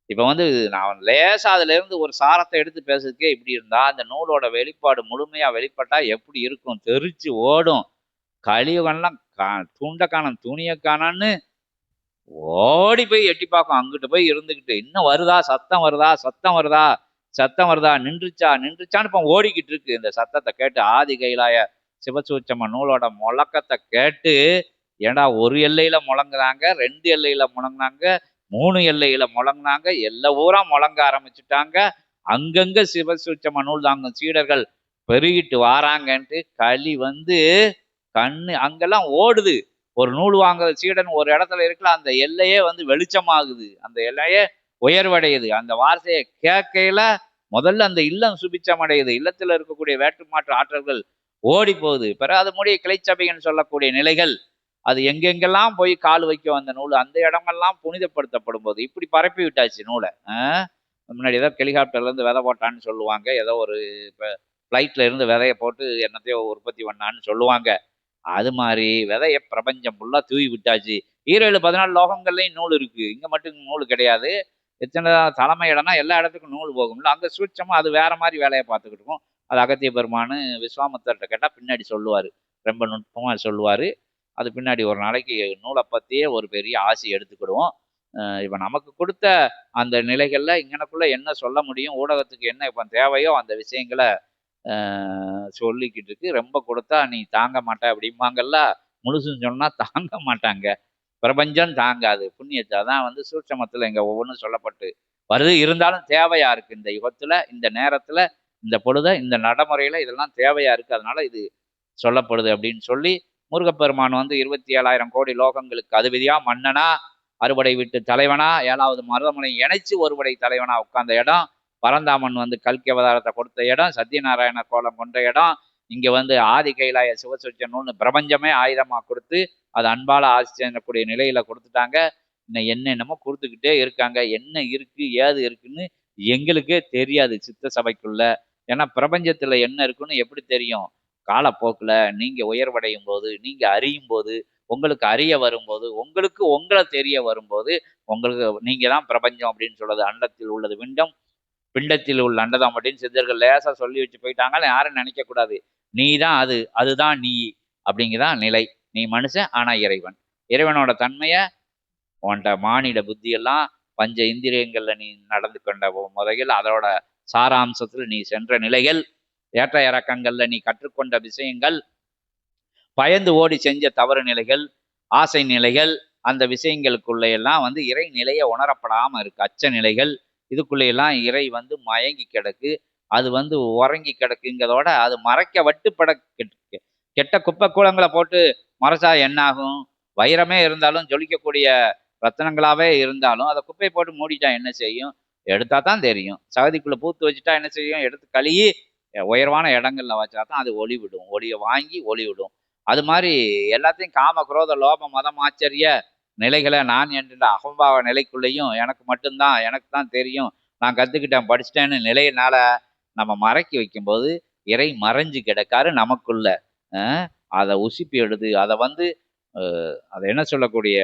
இப்ப வந்து நான் லேசா அதுல இருந்து ஒரு சாரத்தை எடுத்து பேசுறதுக்கே இப்படி இருந்தா, அந்த நூலோட வெளிப்பாடு முழுமையா வெளிப்பட்டா எப்படி இருக்கும்? தெறிச்சு ஓடும். கலியுகம்லாம் துண்ட காணோம், துணிய காணோம்னு ஓடி போய் எட்டி பார்க்கும். அங்கிட்டு போய் இருந்துகிட்டு, இன்னும் வருதா? சத்தம் வருதா? சத்தம் வருதா? சத்தம் வருதா? நின்றுச்சா? நின்றுச்சான்னு இப்ப ஓடிக்கிட்டு இருக்கு. இந்த சத்தத்தை கேட்டு ஆதி கைலாய சிவசூட்சம நூலோட முழக்கத்தை கேட்டு, ஏன்டா ஒரு எல்லையில முழங்குறாங்க, 2 எல்லையில முழங்குனாங்க, 3 எல்லையில முழங்குனாங்க, எல்லா ஊரா முழங்க ஆரம்பிச்சுட்டாங்க. அங்கங்க சிவசூட்சம நூல் தாங்கும் சீடர்கள் பெருகிட்டு வாராங்கன்ட்டு களி வந்து கண்ணு அங்கெல்லாம் ஓடுது. ஒரு நூல் வாங்குற சீடன் ஒரு இடத்துல இருக்குல்ல, அந்த எல்லையே வந்து வெளிச்சமாகுது. அந்த எல்லையே உயர்வடையுது. அந்த வார்த்தையை கேட்கையில முதல்ல அந்த இல்லம் சுபிச்சம் அடையுது. இல்லத்துல இருக்கக்கூடிய வேற்று மாற்று ஆற்றல்கள் ஓடி போகுது. பிறகு அது முடிய கிளைச்சபைன்னு சொல்லக்கூடிய நிலைகள் அது எங்கெங்கெல்லாம் போய் கால் வைக்கும் அந்த நூல், அந்த இடமெல்லாம் புனிதப்படுத்தப்படும் போது இப்படி பரப்பி விட்டாச்சு நூலை. முன்னாடி ஏதோ ஹெலிகாப்டர்ல இருந்து விதை போட்டான்னு சொல்லுவாங்க. ஏதோ ஒரு ஃப்ளைட்ல இருந்து விதைய போட்டு என்னத்தையோ உற்பத்தி பண்ணான்னு சொல்லுவாங்க. அது மாதிரி விதைய பிரபஞ்சம் ஃபுல்லா தூவி விட்டாச்சு. 17, 14 லோகங்கள்லயும் நூல் இருக்கு. இங்க மட்டும் நூல் கிடையாது. எத்தனை தலைமை இடம்னா எல்லா இடத்துக்கும் நூல் போகும்ல. அங்க சூட்சமா அது வேற மாதிரி வேலையை பார்த்துக்கிட்டு இருக்கும். அது அகத்திய பெருமானு விஸ்வாமித்திரர்ட்ட கேட்டா பின்னாடி சொல்லுவாரு. ரொம்ப நுட்பமா சொல்லுவாரு. அது பின்னாடி ஒரு நாளைக்கு நூலை பத்தியே ஒரு பெரிய ஆசி எடுத்துக்கிடுவோம். இப்ப நமக்கு கொடுத்த அந்த நிலைகள்ல இங்கனக்குள்ள என்ன சொல்ல முடியும்? ஊடகத்துக்கு என்ன இப்ப தேவையோ அந்த விஷயங்கள சொல்லிக்கிட்டு இருக்கு. ரொம்ப கொடுத்தா நீ தாங்க மாட்ட அப்படிம்பாங்கல்ல. முழுசும் சொன்னா தாங்க மாட்டாங்க. பிரபஞ்சம் தாங்காது. புண்ணியத்தை அதான் வந்து சூட்சமத்துல இங்க ஒவ்வொன்றும் சொல்லப்பட்டு வருது. இருந்தாலும் தேவையா இருக்கு. இந்த யுகத்துல, இந்த நேரத்துல, இந்த பொழுத, இந்த நடைமுறையில இதெல்லாம் தேவையா இருக்கு. அதனால இது சொல்லப்படுது அப்படின்னு சொல்லி முருகப்பெருமான் வந்து 27,000 கோடி லோகங்களுக்கு அதிபதியா, மன்னனா, அறுபடை வீட்டு தலைவனா, 7வது மருதமலை இணைச்சு ஒருபடை தலைவனா உட்கார்ந்த இடம். பரந்தாமன் வந்து கல்கி அவதாரத்தை கொடுத்த இடம், சத்யநாராயண கோலம் கொண்ட இடம். இங்க வந்து ஆதி கைலாய சிவசூட்ச பிரபஞ்சமே ஆயுதமா கொடுத்து அது அன்பால ஆட்சி செய்யக்கூடிய நிலையில கொடுத்துட்டாங்க. இன்னும் என்னென்னமோ கொடுத்துக்கிட்டே இருக்காங்க. என்ன இருக்கு ஏது இருக்குன்னு எங்களுக்கே தெரியாது சித்த சபைக்குள்ள. ஏன்னா பிரபஞ்சத்துல என்ன இருக்குன்னு எப்படி தெரியும்? காலப்போக்குல நீங்க உயர்வடையும் போது, நீங்க அறியும் போது, உங்களுக்கு அறிய வரும்போது, உங்களுக்கு உங்களை தெரிய வரும்போது, உங்களுக்கு நீங்க தான் பிரபஞ்சம் அப்படின்னு சொல்றது. அண்டத்தில் உள்ளது விண்டம், பிண்டத்தில் உள்ள அண்டதாம் அப்படின்னு சித்தர்கள் லேசா சொல்லி வச்சு போயிட்டாங்க. யாரும் நினைக்க கூடாது. நீ தான் அது, அதுதான் நீ அப்படிங்கதான் நிலை. நீ மனுஷன் ஆனா இறைவன். இறைவனோட தன்மைய உன்ட மானிட புத்தியெல்லாம் பஞ்ச இந்திரியங்கள்ல நீ நடந்து கொண்ட முறைகள், அதோட சாராம்சத்துல நீ சென்ற நிலைகள், ஏற்ற இறக்கங்கள்ல நீ கற்றுக்கொண்ட விஷயங்கள், பயந்து ஓடி செஞ்ச தவறு நிலைகள், ஆசை நிலைகள், அந்த விஷயங்களுக்குள்ள எல்லாம் வந்து இறை நிலைய உணரப்படாம இருக்கு. அச்ச நிலைகள், இதுக்குள்ள எல்லாம் இறை வந்து மயங்கி கிடக்கு. அது வந்து உறங்கி கிடக்குங்கிறதோட அது மறைக்க வட்டுப்பட கெட்ட குப்பை கூலங்களை போட்டு மறைச்சா என்ன ஆகும்? வைரமே இருந்தாலும் ஜொலிக்கக்கூடிய ரத்தனங்களாவே இருந்தாலும் அதை குப்பையை போட்டு மூடிட்டா என்ன செய்யும்? எடுத்தா தான் தெரியும். சகதிக்குள்ள பூத்து வச்சுட்டா என்ன செய்யும்? எடுத்து கழுவி உயர்வான இடங்கள்ல வச்சா தான் அது ஒளி விடும். ஒளியை வாங்கி ஒளி விடும். அது மாதிரி எல்லாத்தையும் காம, குரோத, லோபம், மதம், ஆச்சரிய நிலைகளை நான் என்ற அகம்பாவ நிலைக்குள்ளேயும் எனக்கு மட்டும்தான், எனக்கு தான் தெரியும், நான் கத்துக்கிட்டேன், படிச்சிட்டேன்னு நிலையினால நம்ம மறைக்கி வைக்கும்போது இறை மறைஞ்சு கிடக்காரு நமக்குள்ள. அதை உசுப்பி எடுத்து அதை வந்து அதை என்ன சொல்லக்கூடிய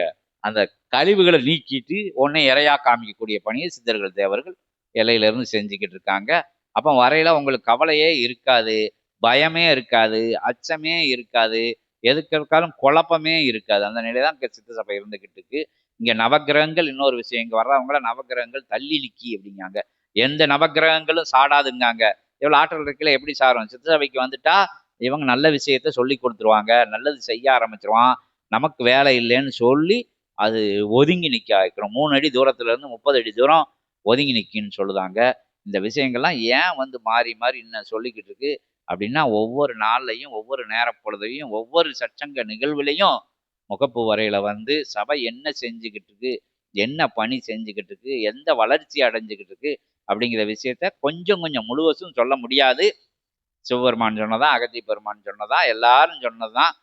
அந்த கழிவுகளை நீக்கிட்டு உடனே இறையா காமிக்கக்கூடிய பணியை சித்தர்கள் தேவர்கள் எல்லையில இருந்து செஞ்சுக்கிட்டு இருக்காங்க. அப்போ வரையில உங்களுக்கு கவலையே இருக்காது, பயமே இருக்காது, அச்சமே இருக்காது, எதுக்கு இருக்காலும் குழப்பமே இருக்காது. அந்த நிலைதான் இங்க சித்த சபை இருந்துகிட்டு இருக்கு. இங்க நவகிரகங்கள் இன்னொரு விஷயம், இங்க வர்றவங்கள நவகிரகங்கள் தள்ளி நிக்கி அப்படிங்காங்க. எந்த நவகிரகங்களும் சாடாதுங்காங்க. எவ்வளவு ஆற்றல் இருக்குல்ல, எப்படி சாரும்? சித்த சபைக்கு வந்துட்டா இவங்க நல்ல விஷயத்த சொல்லி கொடுத்துருவாங்க, நல்லது செய்ய ஆரம்பிச்சிருவான், நமக்கு வேலை இல்லைன்னு சொல்லி அது ஒதுங்கி நிக்க வைக்கிறோம். 3 அடி தூரத்துல இருந்து 30 அடி தூரம் ஒதுங்கி நிக்கின்னு சொல்லுதாங்க. இந்த விஷயங்கள்லாம் ஏன் வந்து மாறி மாறி இன்னும் சொல்லிக்கிட்டு இருக்கு அப்படின்னா, ஒவ்வொரு நாள்லையும், ஒவ்வொரு நேர பொழுதையும், ஒவ்வொரு சச்சங்க நிகழ்வுலையும் முகப்பு வரையில வந்து சபை என்ன செஞ்சுக்கிட்டு இருக்கு, என்ன பணி செஞ்சுக்கிட்டு இருக்கு, எந்த வளர்ச்சி அடைஞ்சுக்கிட்டு இருக்கு அப்படிங்கிற விஷயத்த கொஞ்சம் கொஞ்சம் முழுவதும் சொல்ல முடியாது. சிவபெருமான் சொன்னதா, அகத்திய பெருமான் சொன்னதா, எல்லாரும் சொன்னதுதான்.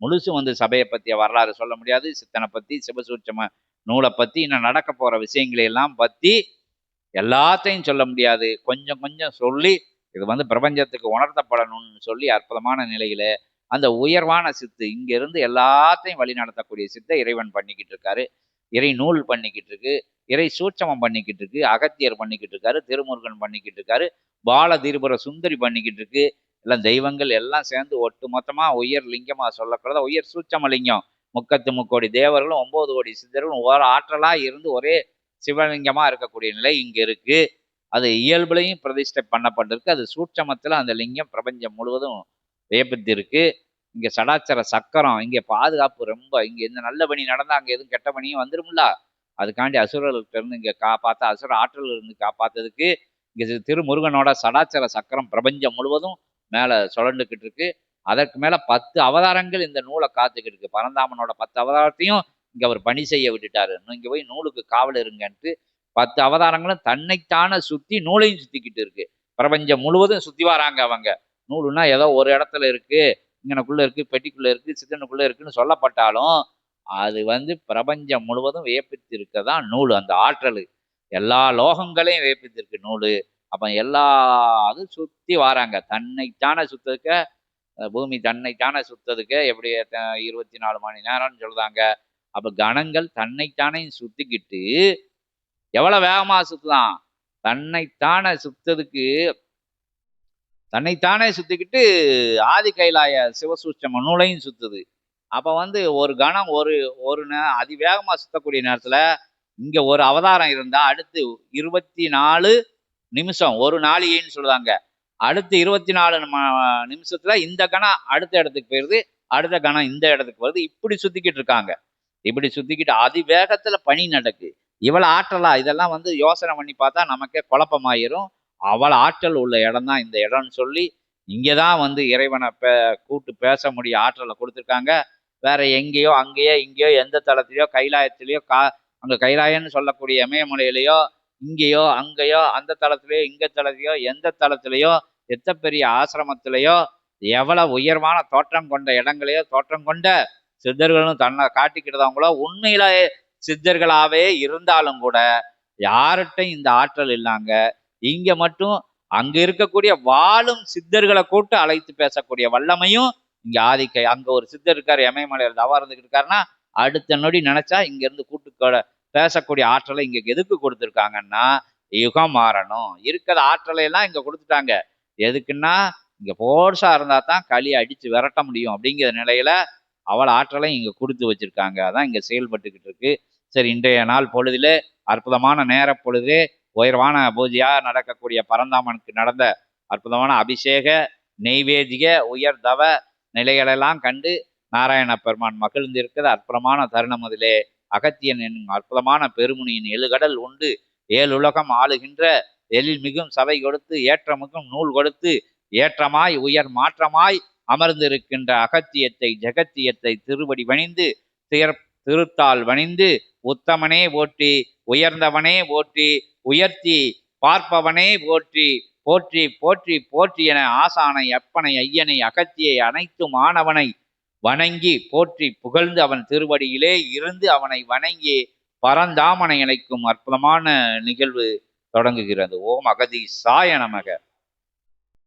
முழுசும் வந்து சபையை பற்றிய வரலாறு சொல்ல முடியாது. சித்தனை பற்றி, சிவசூட்சம நூலை பற்றி, இன்னும் நடக்க போகிற விஷயங்களை எல்லாம் பற்றி எல்லாத்தையும் சொல்ல முடியாது. கொஞ்சம் கொஞ்சம் சொல்லி இது வந்து பிரபஞ்சத்துக்கு உணர்த்தப்படணும்னு சொல்லி அற்புதமான நிலையில அந்த உயர்வான சித்து இங்க இருந்து எல்லாத்தையும் வழி நடத்தக்கூடிய சித்தை இறைவன் பண்ணிக்கிட்டு இருக்காரு. இறை நூல் பண்ணிக்கிட்டு இருக்கு, இறை சூட்சமம் பண்ணிக்கிட்டு இருக்கு, அகத்தியர் பண்ணிக்கிட்டு இருக்காரு, திருமுருகன் பண்ணிக்கிட்டு இருக்காரு, பால தீர்புர சுந்தரி பண்ணிக்கிட்டு இருக்கு. எல்லாம் தெய்வங்கள் எல்லாம் சேர்ந்து ஒட்டு மொத்தமா உயர் லிங்கமா சொல்லக்கூடாத உயர் சூட்சம லிங்கம். முக்கத்து முக்கோடி தேவர்களும் 9 கோடி சித்தர்களும் ஒரு ஆற்றலா இருந்து ஒரே சிவலிங்கமா இருக்கக்கூடிய நிலை இங்க இருக்கு. அது இயல்புலையும் பிரதிஷ்டை பண்ணப்பட்டிருக்கு. அது சூட்சமத்துல அந்த லிங்கம் பிரபஞ்சம் முழுவதும் வியப்பித்திருக்கு. இங்க சடாச்சர சக்கரம், இங்க பாதுகாப்பு ரொம்ப. இங்க இந்த நல்ல பணி நடந்தா அங்க எதுவும் கெட்ட பணியும் வந்துரும்ல. அதுக்காண்டி அசுரர்கள்ட்ட இருந்து இங்க காப்பாத்த, அசுர ஆற்றல் இருந்து காப்பாத்ததுக்கு இங்க திருமுருகனோட சடாச்சர சக்கரம் பிரபஞ்சம் முழுவதும் மேல சுழண்டுகிட்டு இருக்கு. அதற்கு மேல 10 அவதாரங்கள் இந்த நூலை காத்துக்கிட்டு இருக்கு. பரந்தாமனோட 10 அவதாரத்தையும் இங்க அவர் பணி செய்ய விட்டுட்டாரு. இங்க போய் நூலுக்கு காவல் இருங்கன்ட்டு 10 அவதாரங்களும் தன்னைத்தானே சுத்தி நூலையும் சுத்திக்கிட்டு இருக்கு. பிரபஞ்சம் முழுவதும் சுத்தி வராங்க அவங்க. நூலுன்னா ஏதோ ஒரு இடத்துல இருக்கு, இங்கனக்குள்ள இருக்கு, பெட்டிக்குள்ள இருக்கு, சித்தனுக்குள்ள இருக்குன்னு சொல்லப்பட்டாலும் அது பிரபஞ்சம் முழுவதும் வியப்பித்து இருக்கதான் நூல். அந்த ஆற்றல் எல்லா லோகங்களையும் வியப்பித்திருக்கு நூலு. அப்ப எல்லா அதுவும் சுத்தி வாராங்க. தன்னைத்தானே சுத்ததுக்க பூமி தன்னைத்தானே சுத்ததுக்கு எப்படி 24 மணி நேரம்னு சொல்றாங்க. அப்ப கணங்கள் தன்னைத்தானே சுத்திக்கிட்டு எவ்வளவு வேகமா சுத்துதான். தன்னைத்தானே சுத்திக்கிட்டு ஆதி கைலாய சிவசூட்சம நூலையும் சுத்துது. அப்ப ஒரு கணம் ஒரு அதிவேகமா சுத்தக்கூடிய நேரத்துல இங்க ஒரு அவதாரம் இருந்தா அடுத்து 24 நிமிஷம் ஒரு நாளிகைன்னு சொல்லுவாங்க. அடுத்து 24 நிமிஷத்துல இந்த கணம் அடுத்த இடத்துக்கு போயிருது, அடுத்த கணம் இந்த இடத்துக்கு வருது. இப்படி சுத்திக்கிட்டு இருக்காங்க. இப்படி சுத்திக்கிட்டு அதிவேகத்துல பணி நடக்கு. இவ்வளவு ஆற்றலா இதெல்லாம் யோசனை பண்ணி பார்த்தா நமக்கே குழப்பமாயிரும். அவ்வளவு ஆற்றல் உள்ள இடம் தான் இந்த இடம்னு சொல்லி இங்கதான் இறைவனை கூட்டு பேச முடிய ஆற்றலை கொடுத்துருக்காங்க. வேற எங்கேயோ அங்கேயோ இங்கேயோ எந்த தளத்திலையோ கைலாயத்திலேயோ அங்க கைலாயம்னு சொல்லக்கூடிய இமயமலையிலையோ இங்கேயோ அங்கேயோ அந்த தளத்திலேயோ இங்க தளத்திலையோ எந்த தளத்திலையோ எத்த பெரிய ஆசிரமத்திலேயோ எவ்வளவு உயர்வான தோற்றம் கொண்ட இடங்களையோ தோற்றம் கொண்ட சித்தர்களும் தன்னை காட்டிக்கிட்டவங்களோ உண்மையிலேயே சித்தர்களாவே இருந்தாலும் கூட யார்கிட்டையும் இந்த ஆற்றல் இல்லாங்க. இங்க மட்டும் அங்க இருக்கக்கூடிய வாழும் சித்தர்களை கூட்டு அழைத்து பேசக்கூடிய வல்லமையும் இங்க ஆதிக்கை. அங்க ஒரு சித்தர் இருக்காரு, இமயமலையில் தவா இருந்துகிட்டு இருக்காருன்னா அடுத்த நொடி நினைச்சா இங்க இருந்து கூட்டு பேசக்கூடிய ஆற்றலை இங்க எதுக்கு கொடுத்துருக்காங்கன்னா யுகம் மாறணும். இருக்கிற ஆற்றலை எல்லாம் இங்க கொடுத்துட்டாங்க. எதுக்குன்னா இங்க போர்ஸா இருந்தா தான் களி அடிச்சு விரட்ட முடியும் அப்படிங்கிற நிலையில அவள் ஆற்றலையும் இங்க கொடுத்து வச்சிருக்காங்க. அதான் இங்க செயல்பட்டுக்கிட்டு இருக்கு. சரி, இன்றைய நாள் பொழுதிலே அற்புதமான நேர பொழுதிலே உயர்வான பூஜையா நடக்கக்கூடிய பரந்தாமனுக்கு நடந்த அற்புதமான அபிஷேக நெய்வேதிக உயர் தவ நிலைகளெல்லாம் கண்டு நாராயண பெருமான் மகிழ்ந்திருக்கிற அற்புதமான தருணம். அதிலே அகத்தியன் என்னும் அற்புதமான பெருமுனியின் 7 கடல் உண்டு 7 உலகம் ஆளுகின்ற எழில் மிகும் சபை கொடுத்து ஏற்றமிகும் நூல் கொடுத்து ஏற்றமாய் உயர் மாற்றமாய் அமர்ந்திருக்கின்ற அகத்தியத்தை ஜெகத்தியத்தை திருவடி வணிந்து திருத்தால் வணிந்து உத்தமனே போற்றி உயர்ந்தவனே போற்றி உயர்த்தி பார்ப்பவனே போற்றி போற்றி போற்றி போற்றி என ஆசானை அப்பனை ஐயனை அகத்தியை அனைத்து மாணவனை வணங்கி போற்றி புகழ்ந்து அவன் திருவடியிலே இருந்து அவனை வணங்கி பரந்தாமனை இணைக்கும் அற்புதமான நிகழ்வு தொடங்குகிறது. ஓம் அகதீசாய நமக.